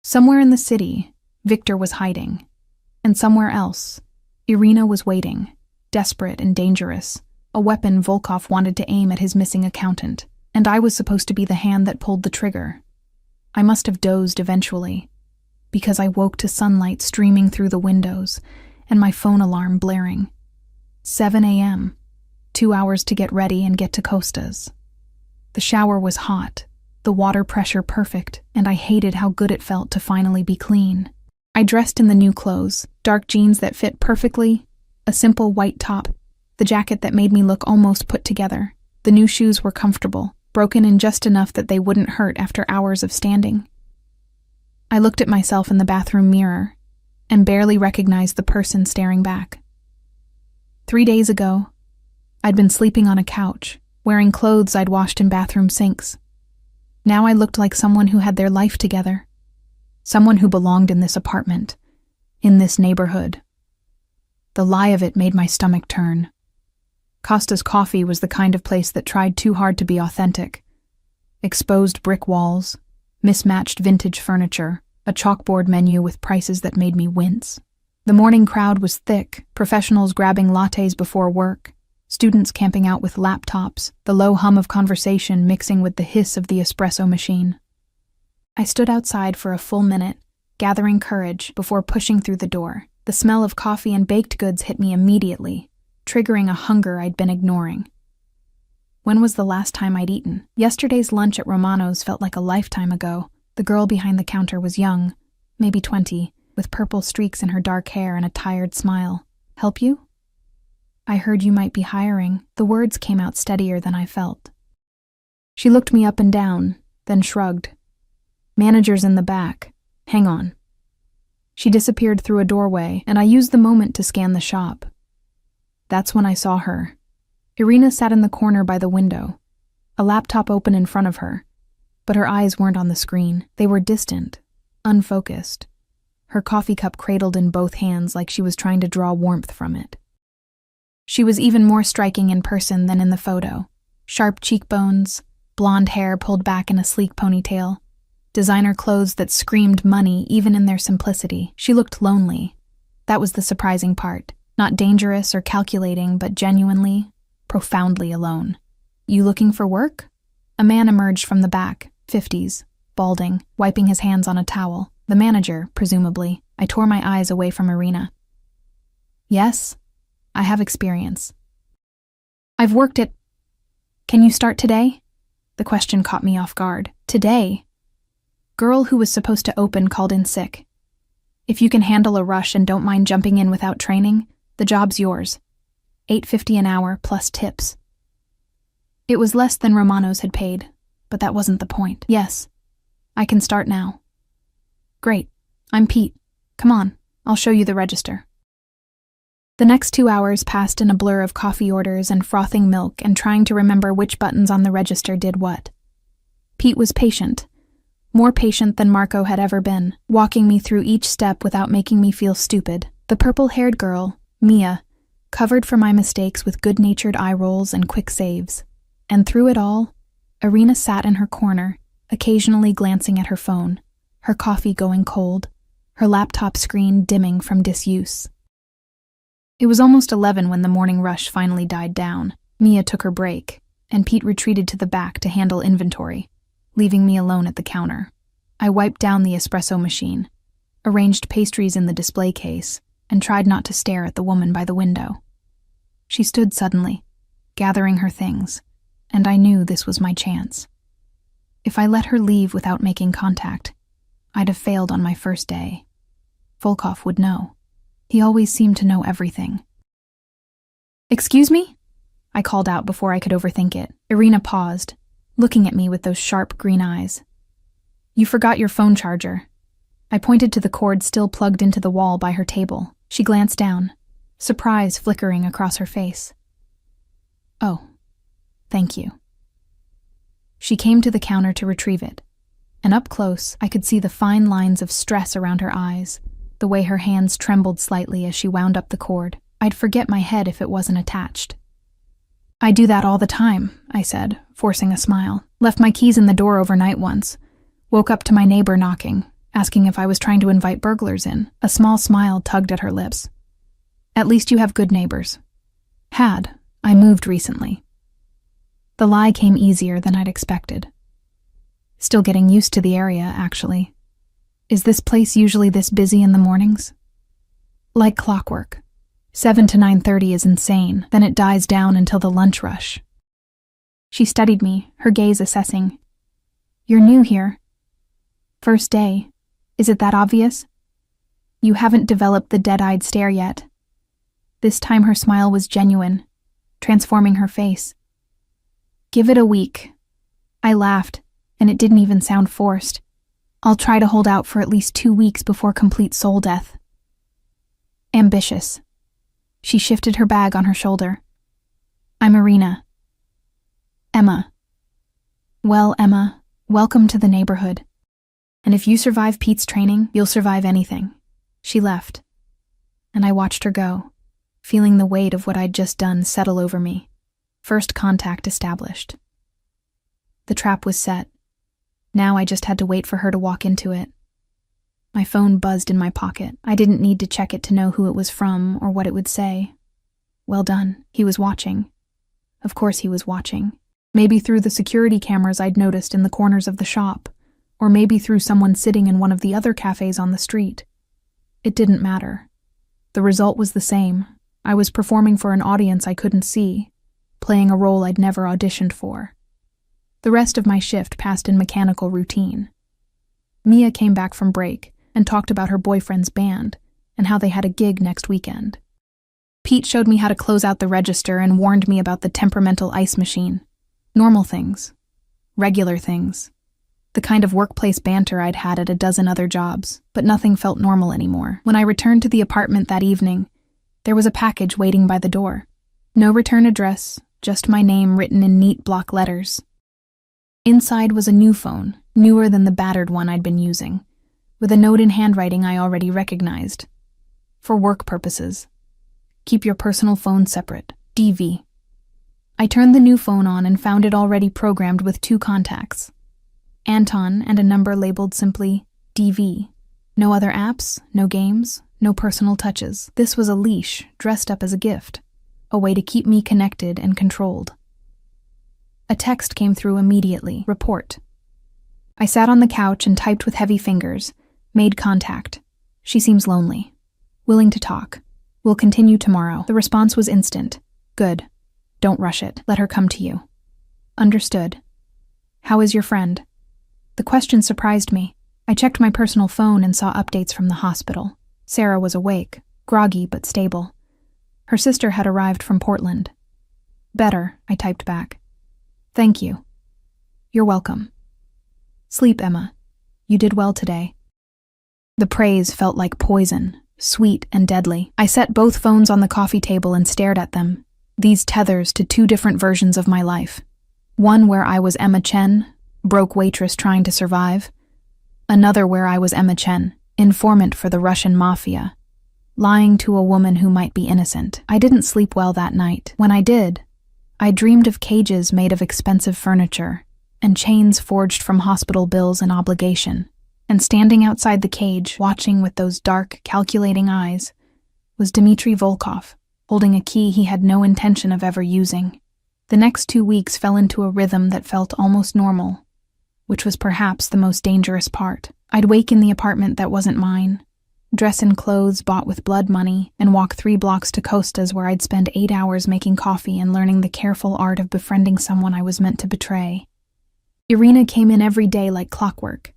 Somewhere in the city, Victor was hiding, and somewhere else, Irina was waiting, desperate and dangerous, a weapon Volkov wanted to aim at his missing accountant, and I was supposed to be the hand that pulled the trigger. I must have dozed eventually, because I woke to sunlight streaming through the windows and my phone alarm blaring. 7 a.m., 2 hours to get ready and get to Costa's. The shower was hot, the water pressure perfect, and I hated how good it felt to finally be clean. I dressed in the new clothes, dark jeans that fit perfectly, a simple white top, the jacket that made me look almost put together. The new shoes were comfortable, broken in just enough that they wouldn't hurt after hours of standing. I looked at myself in the bathroom mirror and barely recognized the person staring back. 3 days ago, I'd been sleeping on a couch, wearing clothes I'd washed in bathroom sinks. Now I looked like someone who had their life together, someone who belonged in this apartment, in this neighborhood. The lie of it made my stomach turn. Costa's Coffee was the kind of place that tried too hard to be authentic. Exposed brick walls, mismatched vintage furniture, a chalkboard menu with prices that made me wince. The morning crowd was thick, professionals grabbing lattes before work, students camping out with laptops, the low hum of conversation mixing with the hiss of the espresso machine. I stood outside for a full minute, gathering courage before pushing through the door. The smell of coffee and baked goods hit me immediately, triggering a hunger I'd been ignoring. When was the last time I'd eaten? Yesterday's lunch at Romano's felt like a lifetime ago. The girl behind the counter was young, maybe 20, with purple streaks in her dark hair and a tired smile. "Help you?" "I heard you might be hiring." The words came out steadier than I felt. She looked me up and down, then shrugged. "Manager's in the back. Hang on." She disappeared through a doorway, and I used the moment to scan the shop. That's when I saw her. Irina sat in the corner by the window, a laptop open in front of her, but her eyes weren't on the screen. They were distant, unfocused, her coffee cup cradled in both hands like she was trying to draw warmth from it. She was even more striking in person than in the photo. Sharp cheekbones, blonde hair pulled back in a sleek ponytail, designer clothes that screamed money even in their simplicity. She looked lonely. That was the surprising part. Not dangerous or calculating, but genuinely, profoundly alone. "You looking for work?" A man emerged from the back, 50s, balding, wiping his hands on a towel. The manager, presumably. I tore my eyes away from Irina. "Yes, I have experience. I've worked at—" "Can you start today?" The question caught me off guard. Today? Girl who was supposed to open called in sick. "If you can handle a rush and don't mind jumping in without training, the job's yours. $8.50 an hour plus tips." It was less than Romanos had paid, but that wasn't the point. "Yes, I can start now." "Great. I'm Pete. Come on, I'll show you the register." The next 2 hours passed in a blur of coffee orders and frothing milk and trying to remember which buttons on the register did what. Pete was patient, more patient than Marco had ever been, walking me through each step without making me feel stupid. The purple-haired girl, Mia, covered for my mistakes with good-natured eye rolls and quick saves. And through it all, Irina sat in her corner, occasionally glancing at her phone, her coffee going cold, her laptop screen dimming from disuse. It was almost 11 when the morning rush finally died down. Mia took her break, and Pete retreated to the back to handle inventory, leaving me alone at the counter. I wiped down the espresso machine, arranged pastries in the display case, and tried not to stare at the woman by the window. She stood suddenly, gathering her things, and I knew this was my chance. If I let her leave without making contact, I'd have failed on my first day. Volkov would know. He always seemed to know everything. "Excuse me?" I called out before I could overthink it. Irina paused, looking at me with those sharp green eyes. "You forgot your phone charger." I pointed to the cord still plugged into the wall by her table. She glanced down, surprise flickering across her face. "Oh, thank you." She came to the counter to retrieve it, and up close I could see the fine lines of stress around her eyes, the way her hands trembled slightly as she wound up the cord. I'd forget my head if it wasn't attached. "I do that all the time," I said, forcing a smile. "Left my keys in the door overnight once. Woke up to my neighbor knocking, asking if I was trying to invite burglars in." A small smile tugged at her lips. "At least you have good neighbors." "Had. I moved recently." The lie came easier than I'd expected. "Still getting used to the area, actually. Is this place usually this busy in the mornings?" "Like clockwork. 7 to 9:30 is insane, then it dies down until the lunch rush." She studied me, her gaze assessing. "You're new here. First day. Is it that obvious? You haven't developed the dead-eyed stare yet." This time her smile was genuine, transforming her face. "Give it a week." I laughed, and it didn't even sound forced. "I'll try to hold out for at least 2 weeks before complete soul death." Ambitious. She shifted her bag on her shoulder. "I'm Irina." "Emma." "Well, Emma, welcome to the neighborhood. And if you survive Pete's training, you'll survive anything." She left, and I watched her go, feeling the weight of what I'd just done settle over me. First contact established. The trap was set. Now I just had to wait for her to walk into it. My phone buzzed in my pocket. I didn't need to check it to know who it was from or what it would say. Well done. He was watching. Of course he was watching. Maybe through the security cameras I'd noticed in the corners of the shop, or maybe through someone sitting in one of the other cafes on the street. It didn't matter. The result was the same. I was performing for an audience I couldn't see, playing a role I'd never auditioned for. The rest of my shift passed in mechanical routine. Mia came back from break, and talked about her boyfriend's band and how they had a gig next weekend. Pete showed me how to close out the register and warned me about the temperamental ice machine. Normal things. Regular things. The kind of workplace banter I'd had at a dozen other jobs, but nothing felt normal anymore. When I returned to the apartment that evening, there was a package waiting by the door. No return address, just my name written in neat block letters. Inside was a new phone, newer than the battered one I'd been using, with a note in handwriting I already recognized. For work purposes. Keep your personal phone separate. DV. I turned the new phone on and found it already programmed with 2 contacts. Anton and a number labeled simply DV. No other apps, no games, no personal touches. This was a leash dressed up as a gift, a way to keep me connected and controlled. A text came through immediately. Report. I sat on the couch and typed with heavy fingers. Made contact. She seems lonely. Willing to talk. We'll continue tomorrow. The response was instant. Good. Don't rush it. Let her come to you. Understood. How is your friend? The question surprised me. I checked my personal phone and saw updates from the hospital. Sarah was awake, groggy but stable. Her sister had arrived from Portland. Better, I typed back. Thank you. You're welcome. Sleep, Emma. You did well today. The praise felt like poison, sweet and deadly. I set both phones on the coffee table and stared at them, these tethers to 2 different versions of my life. One where I was Emma Chen, broke waitress trying to survive. Another where I was Emma Chen, informant for the Russian Mafia, lying to a woman who might be innocent. I didn't sleep well that night. When I did, I dreamed of cages made of expensive furniture and chains forged from hospital bills and obligation. And standing outside the cage, watching with those dark, calculating eyes, was Dmitry Volkov, holding a key he had no intention of ever using. The next 2 weeks fell into a rhythm that felt almost normal, which was perhaps the most dangerous part. I'd wake in the apartment that wasn't mine, dress in clothes bought with blood money, and walk 3 blocks to Costa's where I'd spend 8 hours making coffee and learning the careful art of befriending someone I was meant to betray. Irina came in every day like clockwork.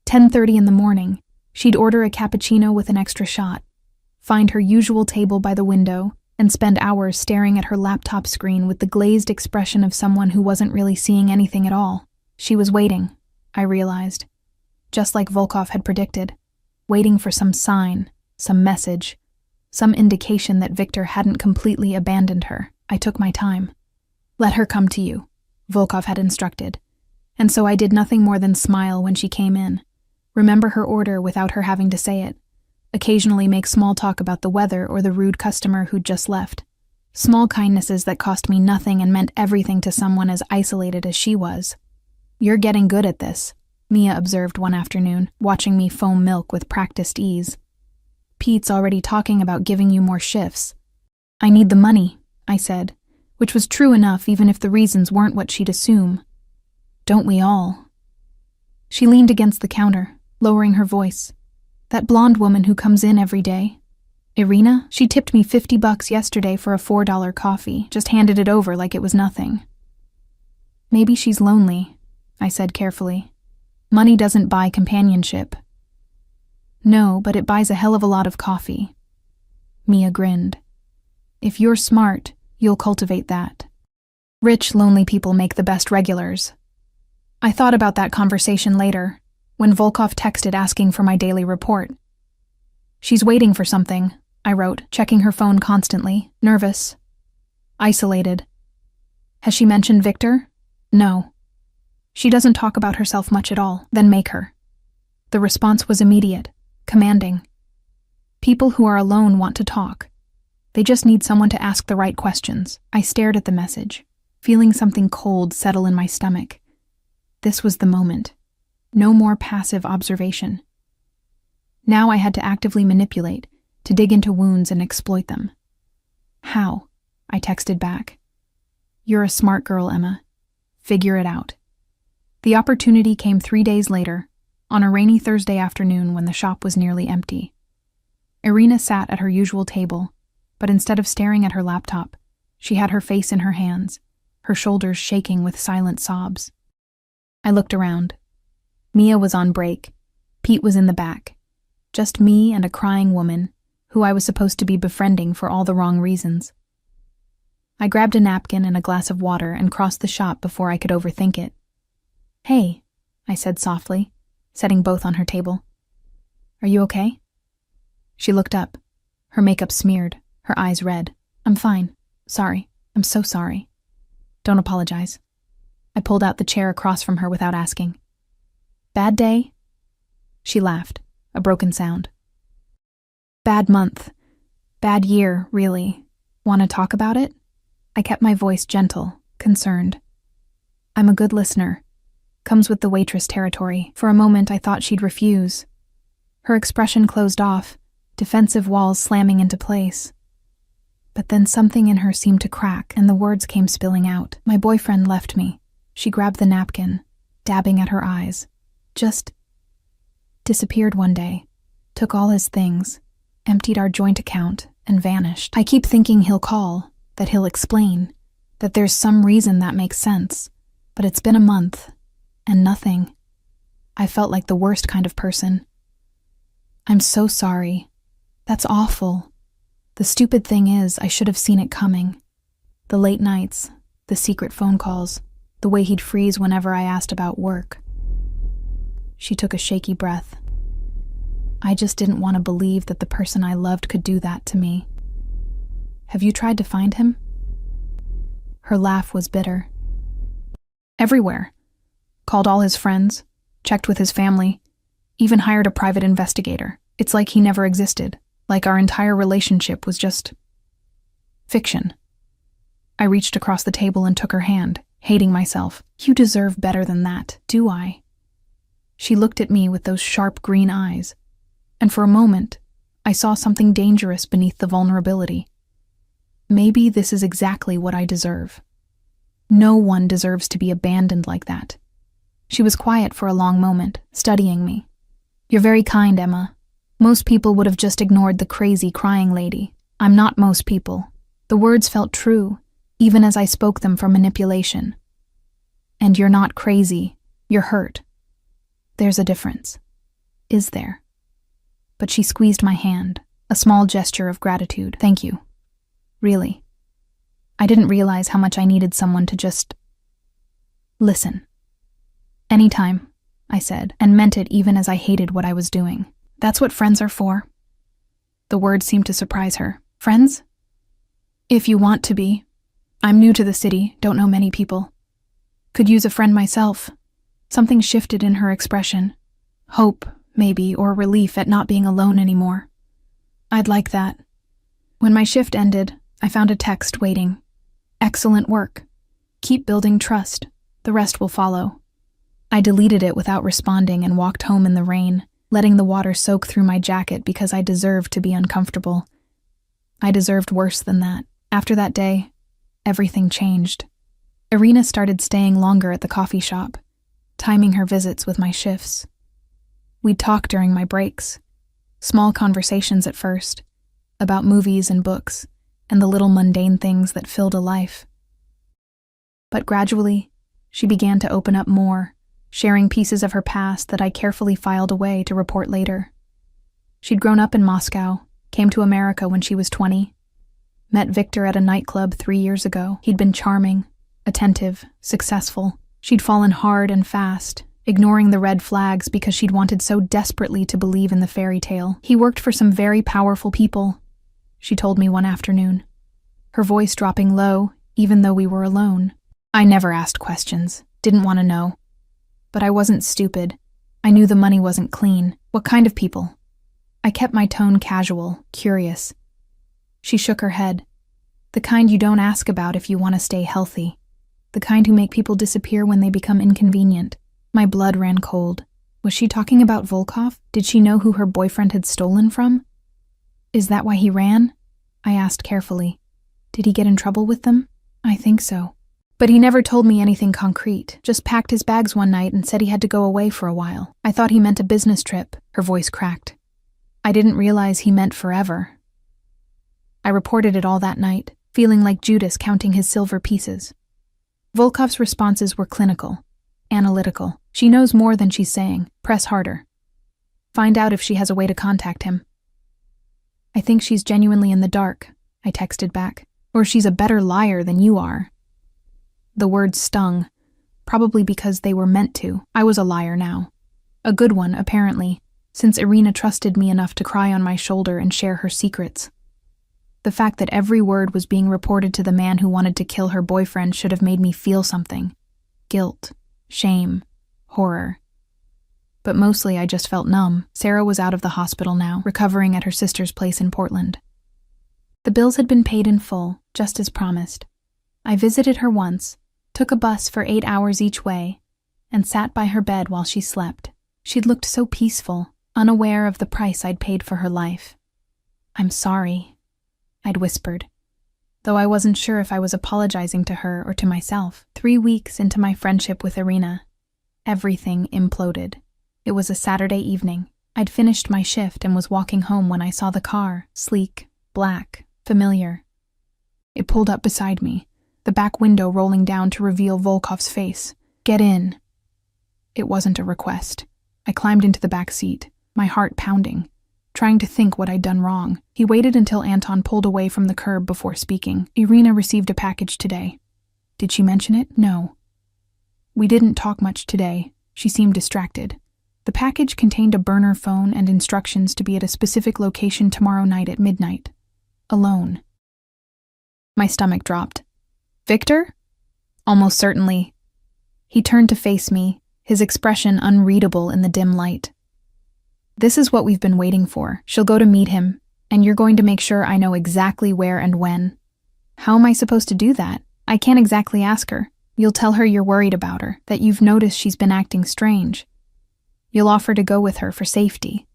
10:30 in the morning, she'd order a cappuccino with an extra shot, find her usual table by the window, and spend hours staring at her laptop screen with the glazed expression of someone who wasn't really seeing anything at all. She was waiting, I realized, just like Volkov had predicted, waiting for some sign, some message, some indication that Victor hadn't completely abandoned her. I took my time. Let her come to you, Volkov had instructed, and so I did nothing more than smile when she came in, remember her order without her having to say it, occasionally make small talk about the weather or the rude customer who'd just left. Small kindnesses that cost me nothing and meant everything to someone as isolated as she was. You're getting good at this, Mia observed one afternoon, watching me foam milk with practiced ease. Pete's already talking about giving you more shifts. I need the money, I said, which was true enough even if the reasons weren't what she'd assume. Don't we all? She leaned against the counter, lowering her voice. That blonde woman who comes in every day. Irina? She tipped me $50 yesterday for a $4 coffee, just handed it over like it was nothing. Maybe she's lonely, I said carefully. Money doesn't buy companionship. No, but it buys a hell of a lot of coffee. Mia grinned. If you're smart, you'll cultivate that. Rich, lonely people make the best regulars. I thought about that conversation later, when Volkov texted asking for my daily report. She's waiting for something, I wrote, checking her phone constantly, nervous. Isolated. Has she mentioned Victor? No. She doesn't talk about herself much at all, then make her. The response was immediate, commanding. People who are alone want to talk. They just need someone to ask the right questions. I stared at the message, feeling something cold settle in my stomach. This was the moment. No more passive observation. Now I had to actively manipulate, to dig into wounds and exploit them. How? I texted back. You're a smart girl, Emma. Figure it out. The opportunity came 3 days later, on a rainy Thursday afternoon when the shop was nearly empty. Irina sat at her usual table, but instead of staring at her laptop, she had her face in her hands, her shoulders shaking with silent sobs. I looked around. Mia was on break. Pete was in the back. Just me and a crying woman, who I was supposed to be befriending for all the wrong reasons. I grabbed a napkin and a glass of water and crossed the shop before I could overthink it. "Hey," I said softly, setting both on her table. "Are you okay?" She looked up, her makeup smeared, her eyes red. "I'm fine. Sorry. I'm so sorry." "Don't apologize." I pulled out the chair across from her without asking. "Bad day?" She laughed, a broken sound. "Bad month. Bad year, really. Want to talk about it?" I kept my voice gentle, concerned. I'm a good listener. Comes with the waitress territory. For a moment I thought she'd refuse. Her expression closed off, defensive walls slamming into place. But then something in her seemed to crack, and the words came spilling out. "My boyfriend left me." She grabbed the napkin, dabbing at her eyes. "Just disappeared one day, took all his things, emptied our joint account, and vanished. I keep thinking he'll call, that he'll explain, that there's some reason that makes sense, but it's been a month, and nothing. I felt like the worst kind of person. I'm so sorry. That's awful. The stupid thing is, I should have seen it coming. The late nights, the secret phone calls, the way he'd freeze whenever I asked about work." She took a shaky breath. "I just didn't want to believe that the person I loved could do that to me. Have you tried to find him?" Her laugh was bitter. "Everywhere. Called all his friends, checked with his family, even hired a private investigator. It's like he never existed, like our entire relationship was just fiction." I reached across the table and took her hand, hating myself. "You deserve better than that, do I?" She looked at me with those sharp green eyes, and for a moment, I saw something dangerous beneath the vulnerability. Maybe this is exactly what I deserve. No one deserves to be abandoned like that. She was quiet for a long moment, studying me. "You're very kind, Emma. Most people would have just ignored the crazy crying lady. I'm not most people." The words felt true, even as I spoke them for manipulation. "And you're not crazy. You're hurt. There's a difference. Is there?" But she squeezed my hand, a small gesture of gratitude. "Thank you. Really. I didn't realize how much I needed someone to just listen." "Anytime," I said, and meant it even as I hated what I was doing. "That's what friends are for." The word seemed to surprise her. "Friends?" "If you want to be. I'm new to the city, don't know many people. Could use a friend myself." Something shifted in her expression. Hope, maybe, or relief at not being alone anymore. "I'd like that." When my shift ended, I found a text waiting. "Excellent work. Keep building trust. The rest will follow." I deleted it without responding and walked home in the rain, letting the water soak through my jacket because I deserved to be uncomfortable. I deserved worse than that. After that day, everything changed. Irina started staying longer at the coffee shop, timing her visits with my shifts. We'd talk during my breaks, small conversations at first, about movies and books, and the little mundane things that filled a life. But gradually, she began to open up more, sharing pieces of her past that I carefully filed away to report later. She'd grown up in Moscow, came to America when she was 20, met Victor at a nightclub 3 years ago. He'd been charming, attentive, successful. She'd fallen hard and fast, ignoring the red flags because she'd wanted so desperately to believe in the fairy tale. "He worked for some very powerful people," she told me one afternoon, her voice dropping low, even though we were alone. I never asked questions, didn't want to know. But I wasn't stupid. I knew the money wasn't clean. "What kind of people?" I kept my tone casual, curious. She shook her head. "The kind you don't ask about if you want to stay healthy. The kind who make people disappear when they become inconvenient." My blood ran cold. Was she talking about Volkov? Did she know who her boyfriend had stolen from? "Is that why he ran?" I asked carefully. "Did he get in trouble with them?" "I think so. But he never told me anything concrete, just packed his bags one night and said he had to go away for a while. I thought he meant a business trip." Her voice cracked. "I didn't realize he meant forever." I reported it all that night, feeling like Judas counting his silver pieces. Volkov's responses were clinical, analytical. "She knows more than she's saying. Press harder." Find out if she has a way to contact him. I think she's genuinely in the dark, I texted back. Or she's a better liar than you are. The words stung, probably because they were meant to. I was a liar now. A good one, apparently, since Irina trusted me enough to cry on my shoulder and share her secrets. The fact that every word was being reported to the man who wanted to kill her boyfriend should have made me feel something. Guilt, shame, horror. But mostly I just felt numb. Sarah was out of the hospital now, recovering at her sister's place in Portland. The bills had been paid in full, just as promised. I visited her once, took a bus for 8 hours each way, and sat by her bed while she slept. She'd looked so peaceful, unaware of the price I'd paid for her life. "I'm sorry," I'd whispered, though I wasn't sure if I was apologizing to her or to myself. 3 weeks into my friendship with Irina, everything imploded. It was a Saturday evening. I'd finished my shift and was walking home when I saw the car, sleek, black, familiar. It pulled up beside me, the back window rolling down to reveal Volkov's face. "Get in." It wasn't a request. I climbed into the back seat, my heart pounding, trying to think what I'd done wrong. He waited until Anton pulled away from the curb before speaking. "Irina received a package today. Did she mention it?" "No." "We didn't talk much today." She seemed distracted. The package contained a burner phone and instructions to be at a specific location tomorrow night at midnight. Alone. My stomach dropped. "Victor?" "Almost certainly." He turned to face me, his expression unreadable in the dim light. "This is what we've been waiting for. She'll go to meet him, and you're going to make sure I know exactly where and when." "How am I supposed to do that? I can't exactly ask her. You'll tell her you're worried about her, that you've noticed she's been acting strange. You'll offer to go with her for safety.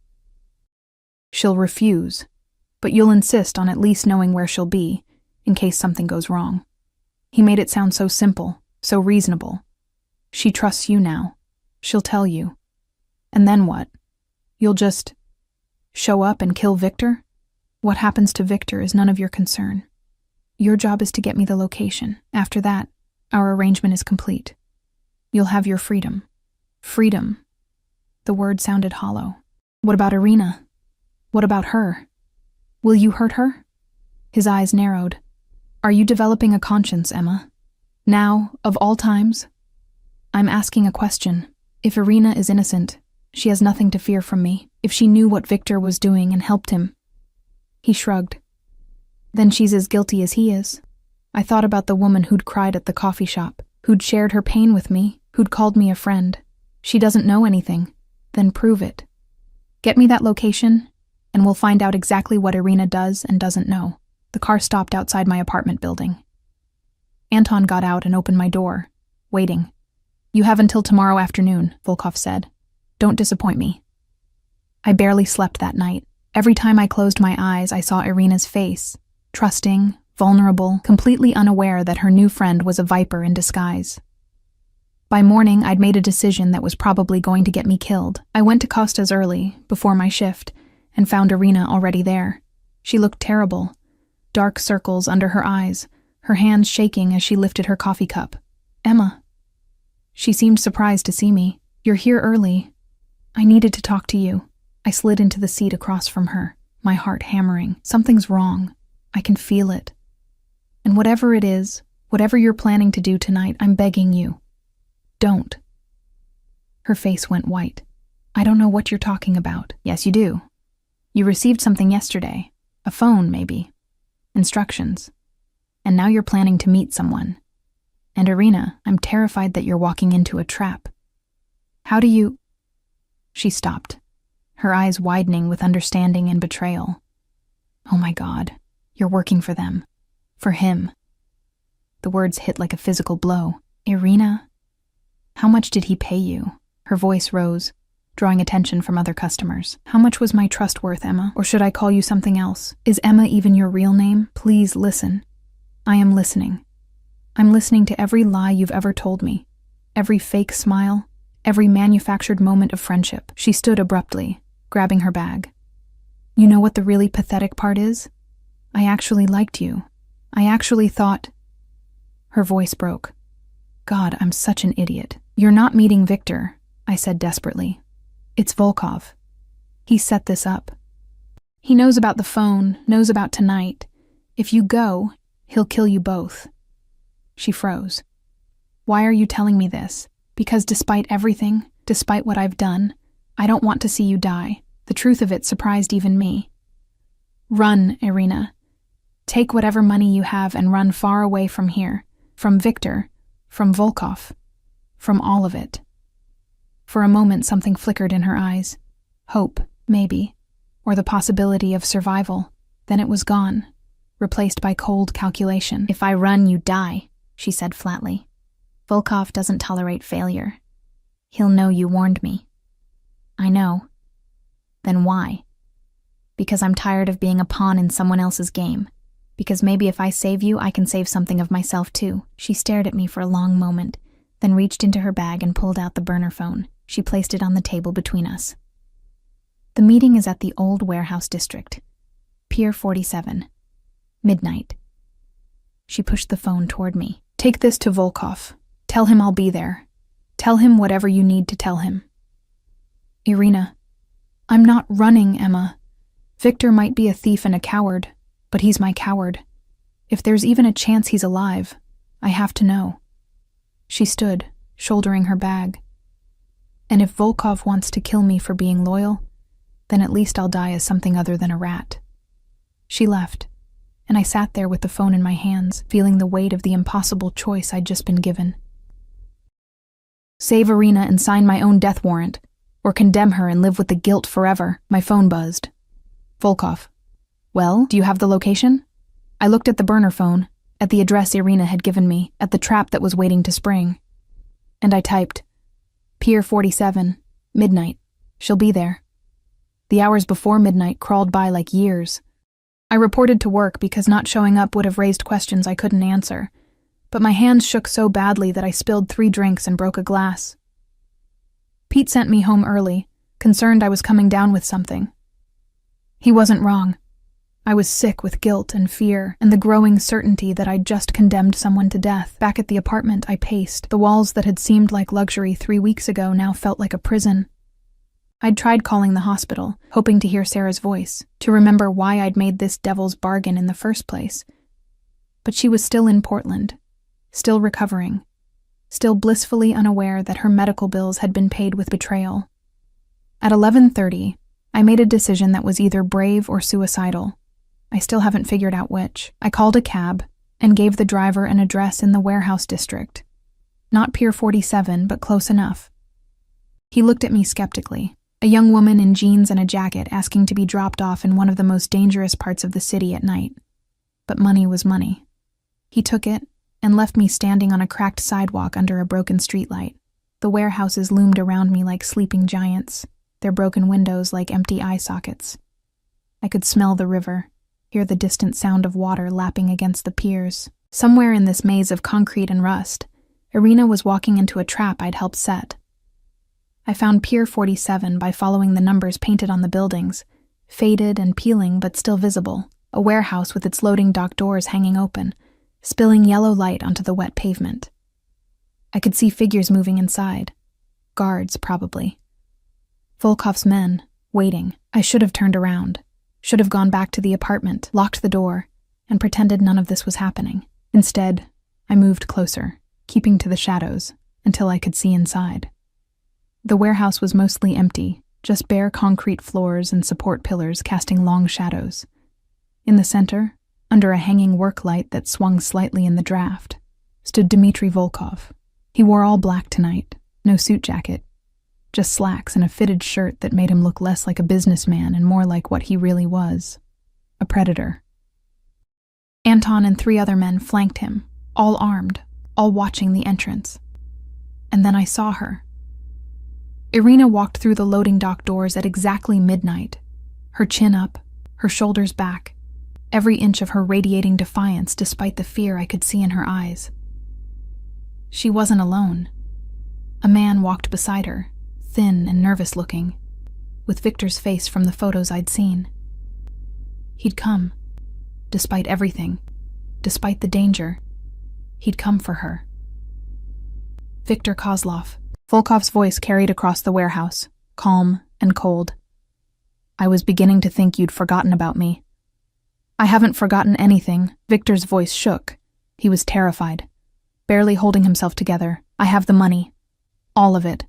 She'll refuse, but you'll insist on at least knowing where she'll be, in case something goes wrong." He made it sound so simple, so reasonable. "She trusts you now. She'll tell you. And then what? You'll just show up and kill Victor? What happens to Victor is none of your concern. Your job is to get me the location. After that, our arrangement is complete. You'll have your freedom." Freedom. The word sounded hollow. "What about Irina? What about her? Will you hurt her?" His eyes narrowed. "Are you developing a conscience, Emma? Now, of all times?" "I'm asking a question. If Irina is innocent, she has nothing to fear from me. If she knew what Victor was doing and helped him." He shrugged. "Then she's as guilty as he is." I thought about the woman who'd cried at the coffee shop, who'd shared her pain with me, who'd called me a friend. She doesn't know anything. Then prove it. Get me that location, and we'll find out exactly what Irina does and doesn't know. The car stopped outside my apartment building. Anton got out and opened my door, waiting. "You have until tomorrow afternoon," Volkov said. "Don't disappoint me." I barely slept that night. Every time I closed my eyes, I saw Irina's face, trusting, vulnerable, completely unaware that her new friend was a viper in disguise. By morning, I'd made a decision that was probably going to get me killed. I went to Costa's early, before my shift, and found Irina already there. She looked terrible. Dark circles under her eyes, her hands shaking as she lifted her coffee cup. "Emma." She seemed surprised to see me. "You're here early. I needed to talk to you." I slid into the seat across from her, my heart hammering. Something's wrong. I can feel it. And whatever it is, whatever you're planning to do tonight, I'm begging you. Don't. Her face went white. "I don't know what you're talking about." "Yes, you do. You received something yesterday. A phone, maybe. Instructions. And now you're planning to meet someone. And Irina, I'm terrified that you're walking into a trap. How do you—" She stopped, her eyes widening with understanding and betrayal. "Oh my God, you're working for them. For him." The words hit like a physical blow. "Irina? How much did he pay you?" Her voice rose, drawing attention from other customers. "How much was my trust worth, Emma? Or should I call you something else? Is Emma even your real name? Please listen." "I am listening. I'm listening to every lie you've ever told me, every fake smile, every manufactured moment of friendship." She stood abruptly, grabbing her bag. "You know what the really pathetic part is? I actually liked you. I actually thought—" Her voice broke. "God, I'm such an idiot." "You're not meeting Victor," I said desperately. "It's Volkov. He set this up. He knows about the phone, knows about tonight. If you go, he'll kill you both. She froze. Why are you telling me this? Because despite everything, despite what I've done, I don't want to see you die. The truth of it surprised even me. Run, Irina. Take whatever money you have and run far away from here. From Victor, from Volkov, from all of it. For a moment something flickered in her eyes. Hope, maybe, or the possibility of survival. Then it was gone, replaced by cold calculation. If I run, you die, she said flatly. Volkov doesn't tolerate failure. He'll know you warned me. I know. Then why? Because I'm tired of being a pawn in someone else's game. Because maybe if I save you, I can save something of myself too. She stared at me for a long moment, then reached into her bag and pulled out the burner phone. She placed it on the table between us. The meeting is at the old warehouse district. Pier 47. Midnight. She pushed the phone toward me. Take this to Volkov. Tell him I'll be there. Tell him whatever you need to tell him. Irina. I'm not running, Emma. Victor might be a thief and a coward, but he's my coward. If there's even a chance he's alive, I have to know. She stood, shouldering her bag. And if Volkov wants to kill me for being loyal, then at least I'll die as something other than a rat. She left, and I sat there with the phone in my hands, feeling the weight of the impossible choice I'd just been given. Save Irina and sign my own death warrant, or condemn her and live with the guilt forever. My phone buzzed. Volkov. Well, do you have the location? I looked at the burner phone, at the address Irina had given me, at the trap that was waiting to spring. And I typed, Pier 47, midnight. She'll be there. The hours before midnight crawled by like years. I reported to work because not showing up would have raised questions I couldn't answer, but my hands shook so badly that I spilled 3 drinks and broke a glass. Pete sent me home early, concerned I was coming down with something. He wasn't wrong. I was sick with guilt and fear and the growing certainty that I'd just condemned someone to death. Back at the apartment, I paced. The walls that had seemed like luxury 3 weeks ago now felt like a prison. I'd tried calling the hospital, hoping to hear Sarah's voice, to remember why I'd made this devil's bargain in the first place. But she was still in Portland, still recovering, still blissfully unaware that her medical bills had been paid with betrayal. At 11:30, I made a decision that was either brave or suicidal. I still haven't figured out which. I called a cab and gave the driver an address in the warehouse district. Not Pier 47, but close enough. He looked at me skeptically, a young woman in jeans and a jacket asking to be dropped off in one of the most dangerous parts of the city at night. But money was money. He took it and left me standing on a cracked sidewalk under a broken streetlight. The warehouses loomed around me like sleeping giants, their broken windows like empty eye sockets. I could smell the river, hear the distant sound of water lapping against the piers. Somewhere in this maze of concrete and rust, Irina was walking into a trap I'd helped set. I found Pier 47 by following the numbers painted on the buildings, faded and peeling but still visible, a warehouse with its loading dock doors hanging open, spilling yellow light onto the wet pavement. I could see figures moving inside. Guards, probably. Volkov's men, waiting. I should have turned around. Should have gone back to the apartment, locked the door, and pretended none of this was happening. Instead, I moved closer, keeping to the shadows, until I could see inside. The warehouse was mostly empty, just bare concrete floors and support pillars casting long shadows. In the center, under a hanging work light that swung slightly in the draft, stood Dmitry Volkov. He wore all black tonight, no suit jacket, just slacks and a fitted shirt that made him look less like a businessman and more like what he really was, a predator. Anton and 3 other men flanked him, all armed, all watching the entrance. And then I saw her. Irina walked through the loading dock doors at exactly midnight, her chin up, her shoulders back, every inch of her radiating defiance despite the fear I could see in her eyes. She wasn't alone. A man walked beside her, thin and nervous-looking, with Victor's face from the photos I'd seen. He'd come, despite everything, despite the danger. He'd come for her. Viktor Kozlov. Volkov's voice carried across the warehouse, calm and cold. I was beginning to think you'd forgotten about me." "I haven't forgotten anything." Victor's voice shook. He was terrified, barely holding himself together. "I have the money. All of it.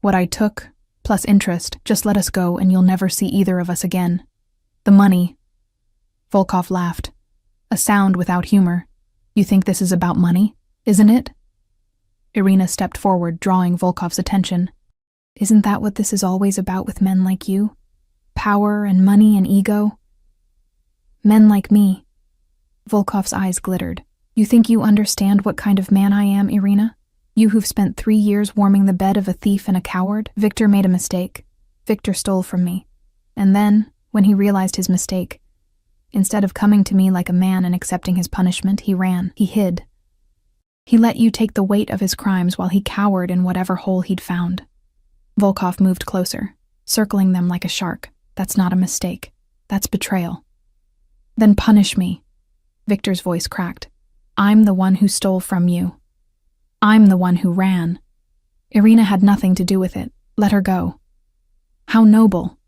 What I took, plus interest. Just let us go and you'll never see either of us again." "The money." Volkov laughed, a sound without humor. "You think this is about money, isn't it?" Irina stepped forward, drawing Volkov's attention. "Isn't that what this is always about with men like you? Power and money and ego?" "Men like me." Volkov's eyes glittered. "You think you understand what kind of man I am, Irina? You who've spent 3 years warming the bed of a thief and a coward? Victor made a mistake. Victor stole from me. And then, when he realized his mistake, instead of coming to me like a man and accepting his punishment, he ran. He hid. He let you take the weight of his crimes while he cowered in whatever hole he'd found." Volkov moved closer, circling them like a shark. "That's not a mistake. That's betrayal." "Then punish me." Victor's voice cracked. "I'm the one who stole from you. I'm the one who ran. Irina had nothing to do with it. Let her go." "How noble."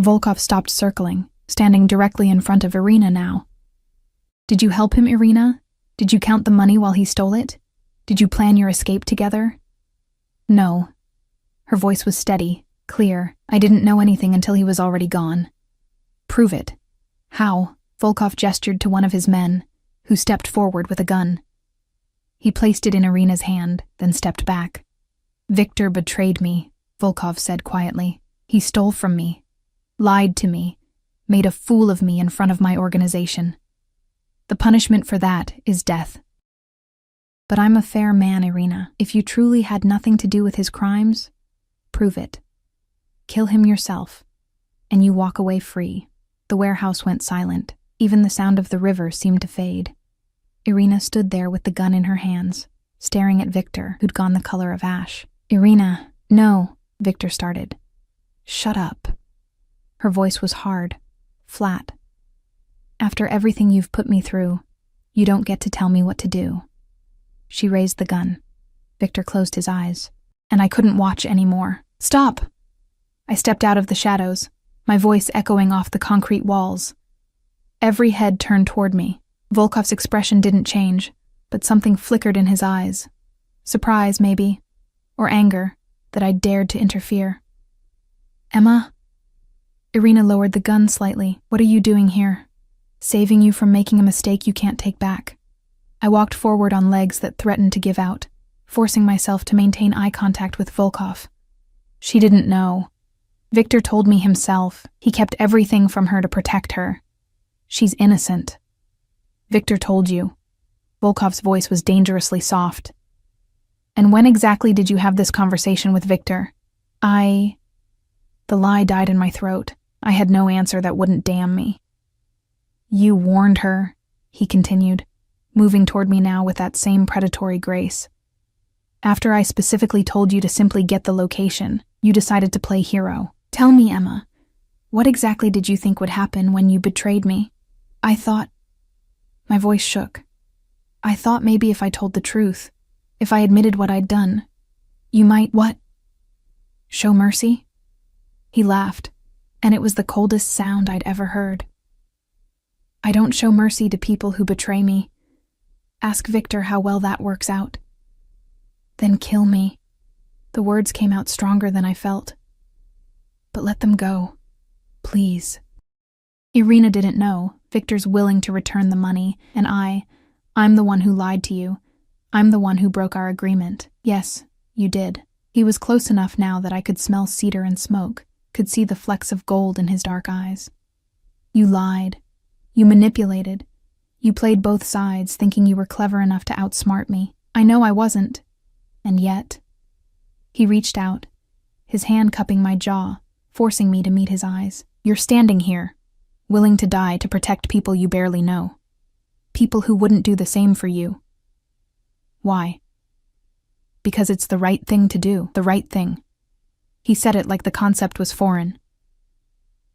Volkov stopped circling, standing directly in front of Irina now. "Did you help him, Irina? Did you count the money while he stole it? Did you plan your escape together?" "No." Her voice was steady, clear. "I didn't know anything until he was already gone." "Prove it." "How?" Volkov gestured to one of his men, who stepped forward with a gun. He placed it in Irina's hand, then stepped back. "Victor betrayed me," Volkov said quietly. "He stole from me, lied to me, made a fool of me in front of my organization. The punishment for that is death." "But I'm a fair man, Irina. If you truly had nothing to do with his crimes, prove it. Kill him yourself, and you walk away free." The warehouse went silent. Even the sound of the river seemed to fade. Irina stood there with the gun in her hands, staring at Victor, who'd gone the color of ash. "Irina, no," Victor started. "Shut up." Her voice was hard, flat. "After everything you've put me through, you don't get to tell me what to do." She raised the gun. Victor closed his eyes, and I couldn't watch anymore. "Stop!" I stepped out of the shadows, my voice echoing off the concrete walls. Every head turned toward me. Volkov's expression didn't change, but something flickered in his eyes. Surprise, maybe, or anger that I dared to interfere. "Emma?" Irina lowered the gun slightly. "What are you doing here? Saving you from making a mistake you can't take back." I walked forward on legs that threatened to give out, forcing myself to maintain eye contact with Volkov. She didn't know. Victor told me himself. He kept everything from her to protect her. She's innocent. Victor told you. Volkov's voice was dangerously soft. "And when exactly did you have this conversation with Victor?" The lie died in my throat. I had no answer that wouldn't damn me. "You warned her," he continued, moving toward me now with that same predatory grace. "After I specifically told you to simply get the location, you decided to play hero. Tell me, Emma, what exactly did you think would happen when you betrayed me?" "I thought..." My voice shook. "I thought maybe if I told the truth, if I admitted what I'd done, you might..." "What?" "Show mercy?" He laughed, and it was the coldest sound I'd ever heard. "I don't show mercy to people who betray me. Ask Victor how well that works out." "Then kill me." The words came out stronger than I felt. "But let them go. Please." Irina didn't know. Victor's willing to return the money, and I'm the one who lied to you. I'm the one who broke our agreement. Yes, you did. He was close enough now that I could smell cedar and smoke, could see the flecks of gold in his dark eyes. You lied. You manipulated. You played both sides, thinking you were clever enough to outsmart me. I know I wasn't. And yet... He reached out, his hand cupping my jaw, forcing me to meet his eyes. "You're standing here, willing to die to protect people you barely know. People who wouldn't do the same for you. Why? Because it's the right thing to do, the right thing." He said it like the concept was foreign.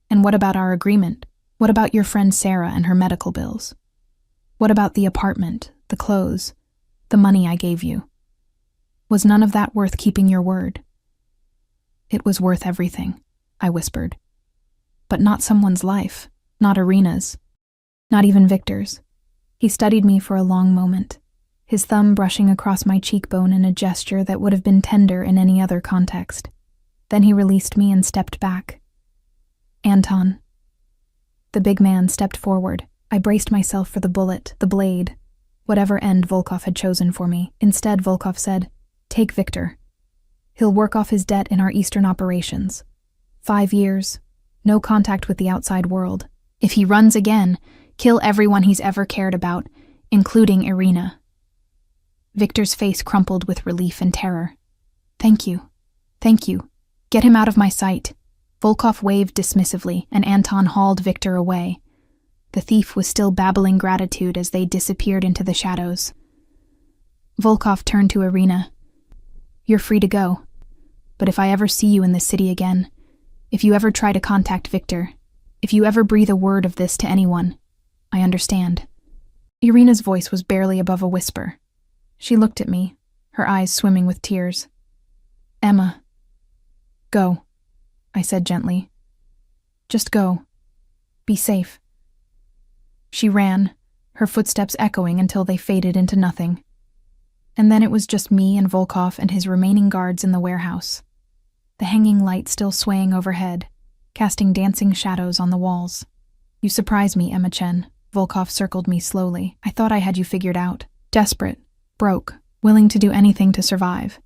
"And what about our agreement? What about your friend Sarah and her medical bills? What about the apartment, the clothes, the money I gave you? Was none of that worth keeping your word?" "It was worth everything," I whispered. But not someone's life, not Irina's, not even Victor's. He studied me for a long moment, his thumb brushing across my cheekbone in a gesture that would have been tender in any other context. Then he released me and stepped back. Anton. The big man stepped forward. I braced myself for the bullet, the blade, whatever end Volkov had chosen for me. Instead, Volkov said, "Take Victor. He'll work off his debt in our Eastern operations. 5 years, no contact with the outside world. If he runs again, kill everyone he's ever cared about, including Irina." Victor's face crumpled with relief and terror. Thank you. Get him out of my sight." Volkov waved dismissively, and Anton hauled Victor away. The thief was still babbling gratitude as they disappeared into the shadows. Volkov turned to Irina. "You're free to go. But if I ever see you in this city again, if you ever try to contact Victor, if you ever breathe a word of this to anyone, I understand." Irina's voice was barely above a whisper. She looked at me, her eyes swimming with tears. "Emma, go," I said gently. "Just go. Be safe." She ran, her footsteps echoing until they faded into nothing. And then it was just me and Volkov and his remaining guards in the warehouse, the hanging light still swaying overhead, casting dancing shadows on the walls. "You surprise me, Emma Chen." Volkov circled me slowly. "I thought I had you figured out. Desperate, broke, willing to do anything to survive.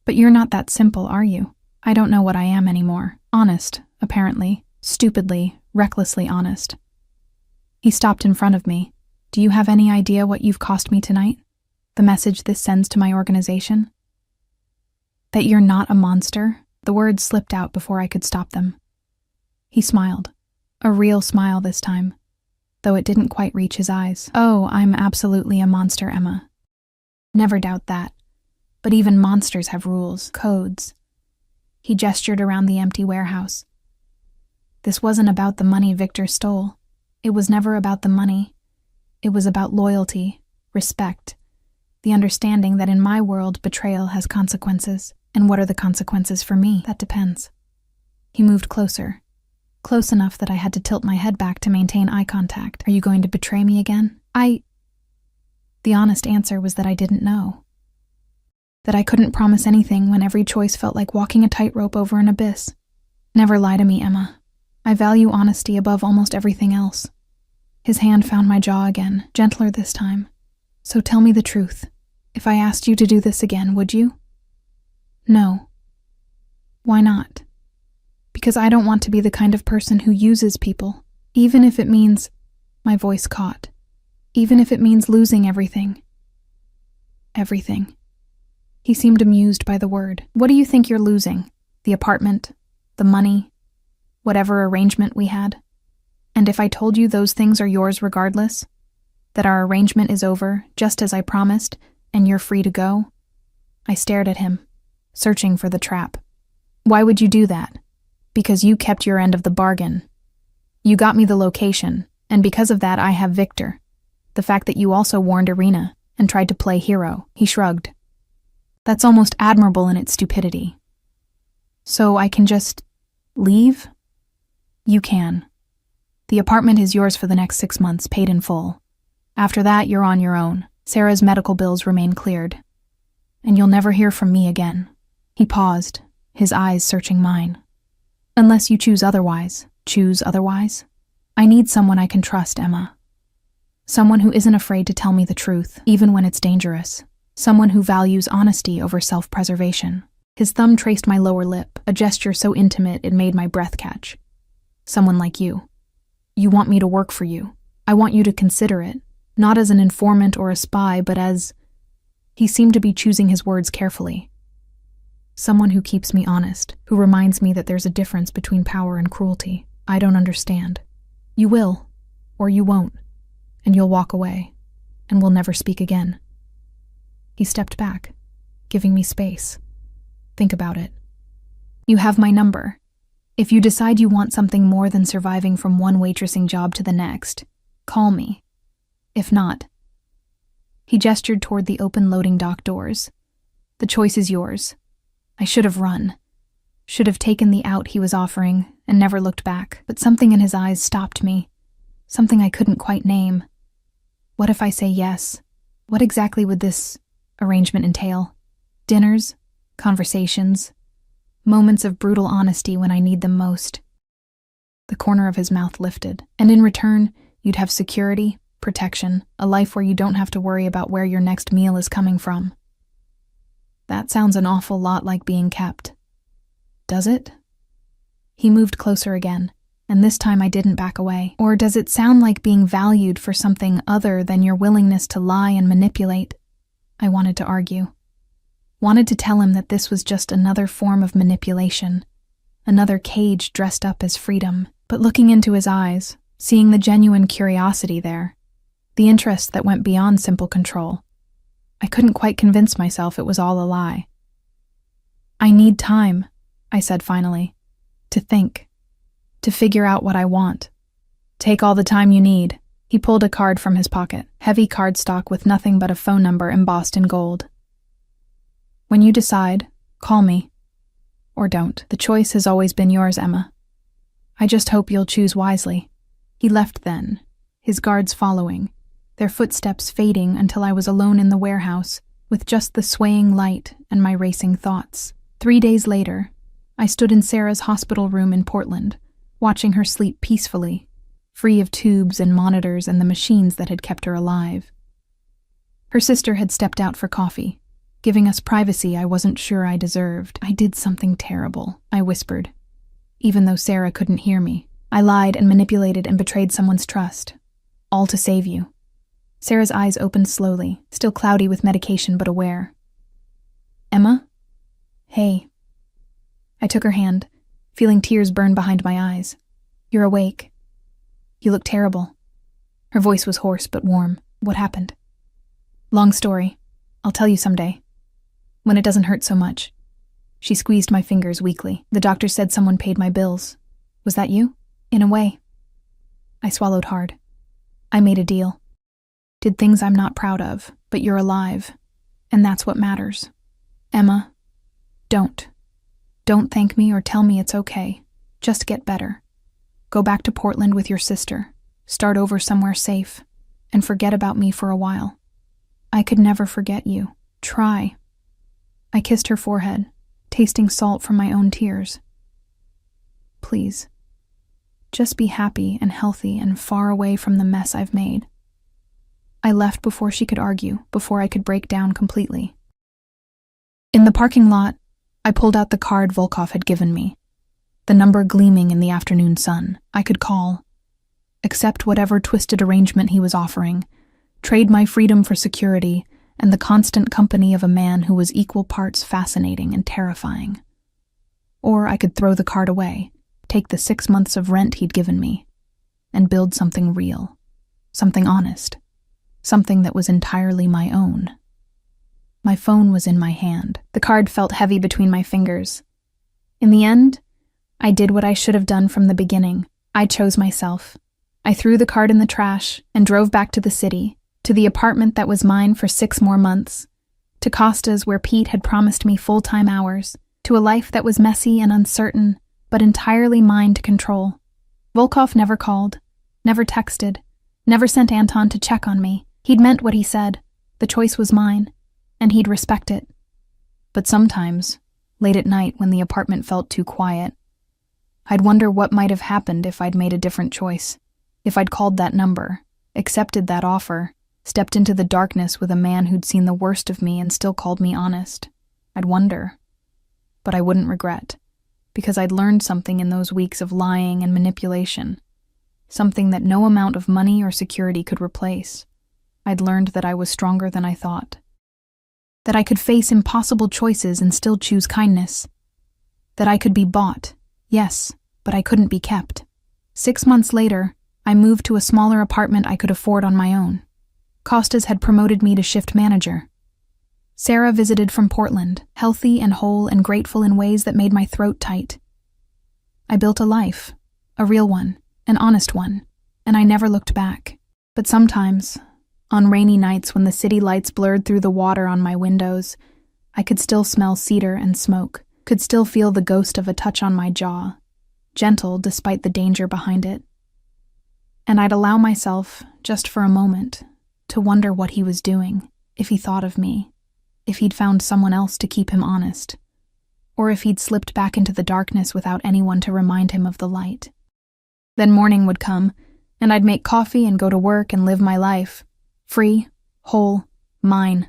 But you're not that simple, are you? I don't know what I am anymore. Honest, apparently. Stupidly, recklessly honest." He stopped in front of me. "Do you have any idea what you've cost me tonight? The message this sends to my organization? That you're not a monster?" The words slipped out before I could stop them. He smiled. A real smile this time, though it didn't quite reach his eyes. "Oh, I'm absolutely a monster, Emma. Never doubt that. But even monsters have rules, codes." He gestured around the empty warehouse. "This wasn't about the money Victor stole. It was never about the money. It was about loyalty, respect, the understanding that in my world betrayal has consequences. And what are the consequences for me? That depends." He moved closer, close enough that I had to tilt my head back to maintain eye contact. "Are you going to betray me again?" The honest answer was that I didn't know. That I couldn't promise anything when every choice felt like walking a tightrope over an abyss. "Never lie to me, Emma. I value honesty above almost everything else." His hand found my jaw again, gentler this time. "So tell me the truth. If I asked you to do this again, would you?" "No." "Why not?" "Because I don't want to be the kind of person who uses people, even if it means—" My voice caught. "Even if it means losing everything." "Everything." He seemed amused by the word. "What do you think you're losing? The apartment? The money? Whatever arrangement we had? And if I told you those things are yours regardless? That our arrangement is over, just as I promised, and you're free to go?" I stared at him, searching for the trap. "Why would you do that?" "Because you kept your end of the bargain. You got me the location, and because of that I have Victor. The fact that you also warned Irina and tried to play hero." He shrugged. "That's almost admirable in its stupidity. So I can just leave?" "You can. The apartment is yours for the next 6 months, paid in full. After that, you're on your own. Sarah's medical bills remain cleared. And you'll never hear from me again." He paused, his eyes searching mine. "Unless you choose otherwise." "Choose otherwise?" "I need someone I can trust, Emma. Someone who isn't afraid to tell me the truth, even when it's dangerous. Someone who values honesty over self-preservation." His thumb traced my lower lip, a gesture so intimate it made my breath catch. "Someone like you. You want me to work for you. I want you to consider it, not as an informant or a spy, but as—" He seemed to be choosing his words carefully. "Someone who keeps me honest, who reminds me that there's a difference between power and cruelty. I don't understand. You will, or you won't, and you'll walk away, and we'll never speak again." He stepped back, giving me space. "Think about it. You have my number. If you decide you want something more than surviving from one waitressing job to the next, call me. If not—" He gestured toward the open loading dock doors. "The choice is yours. I should have run. Should have taken the out he was offering and never looked back. But something in his eyes stopped me, something I couldn't quite name. What if I say yes? What exactly would this arrangement entail? Dinners? Conversations? Moments of brutal honesty when I need them most? The corner of his mouth lifted. And in return, you'd have security, protection, a life where you don't have to worry about where your next meal is coming from. That sounds an awful lot like being kept. Does it? He moved closer again, and this time I didn't back away. Or does it sound like being valued for something other than your willingness to lie and manipulate? I wanted to argue. Wanted to tell him that this was just another form of manipulation, another cage dressed up as freedom. But looking into his eyes, seeing the genuine curiosity there, the interest that went beyond simple control, I couldn't quite convince myself it was all a lie. I need time, I said finally, to think, to figure out what I want. Take all the time you need. He pulled a card from his pocket, heavy cardstock with nothing but a phone number embossed in gold. When you decide, call me. Or don't. The choice has always been yours, Emma. I just hope you'll choose wisely. He left then, his guards following, their footsteps fading until I was alone in the warehouse, with just the swaying light and my racing thoughts. 3 days later, I stood in Sarah's hospital room in Portland, watching her sleep peacefully, free of tubes and monitors and the machines that had kept her alive. Her sister had stepped out for coffee, giving us privacy I wasn't sure I deserved. I did something terrible, I whispered, even though Sarah couldn't hear me. I lied and manipulated and betrayed someone's trust, all to save you. Sarah's eyes opened slowly, still cloudy with medication but aware. Emma? Hey. I took her hand, feeling tears burn behind my eyes. You're awake. You look terrible. Her voice was hoarse but warm. What happened? Long story. I'll tell you someday. When it doesn't hurt so much. She squeezed my fingers weakly. The doctor said someone paid my bills. Was that you? In a way. I swallowed hard. I made a deal. Did things I'm not proud of, but you're alive. And that's what matters. Emma, don't. Don't thank me or tell me it's okay. Just get better. Go back to Portland with your sister. Start over somewhere safe. And forget about me for a while. I could never forget you. Try. I kissed her forehead, tasting salt from my own tears. Please. Just be happy and healthy and far away from the mess I've made. I left before she could argue, before I could break down completely. In the parking lot, I pulled out the card Volkov had given me, the number gleaming in the afternoon sun. I could call, accept whatever twisted arrangement he was offering, trade my freedom for security and the constant company of a man who was equal parts fascinating and terrifying. Or I could throw the card away, take the 6 months of rent he'd given me, and build something real, something honest, something that was entirely my own. My phone was in my hand. The card felt heavy between my fingers. In the end, I did what I should have done from the beginning. I chose myself. I threw the card in the trash and drove back to the city, to the apartment that was mine for 6 more months, to Costa's where Pete had promised me full-time hours, to a life that was messy and uncertain, but entirely mine to control. Volkov never called, never texted, never sent Anton to check on me. He'd meant what he said. The choice was mine, and he'd respect it. But sometimes, late at night when the apartment felt too quiet, I'd wonder what might have happened if I'd made a different choice, if I'd called that number, accepted that offer, stepped into the darkness with a man who'd seen the worst of me and still called me honest. I'd wonder. But I wouldn't regret, because I'd learned something in those weeks of lying and manipulation, something that no amount of money or security could replace. I'd learned that I was stronger than I thought, that I could face impossible choices and still choose kindness, that I could be bought, yes, but I couldn't be kept. 6 months later, I moved to a smaller apartment I could afford on my own. Costas had promoted me to shift manager. Sarah visited from Portland, healthy and whole and grateful in ways that made my throat tight. I built a life, a real one, an honest one, and I never looked back. But sometimes, on rainy nights when the city lights blurred through the water on my windows, I could still smell cedar and smoke, could still feel the ghost of a touch on my jaw, gentle despite the danger behind it. And I'd allow myself, just for a moment, to wonder what he was doing, if he thought of me, if he'd found someone else to keep him honest, or if he'd slipped back into the darkness without anyone to remind him of the light. Then morning would come, and I'd make coffee and go to work and live my life. Free, whole, mine.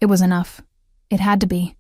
It was enough. It had to be.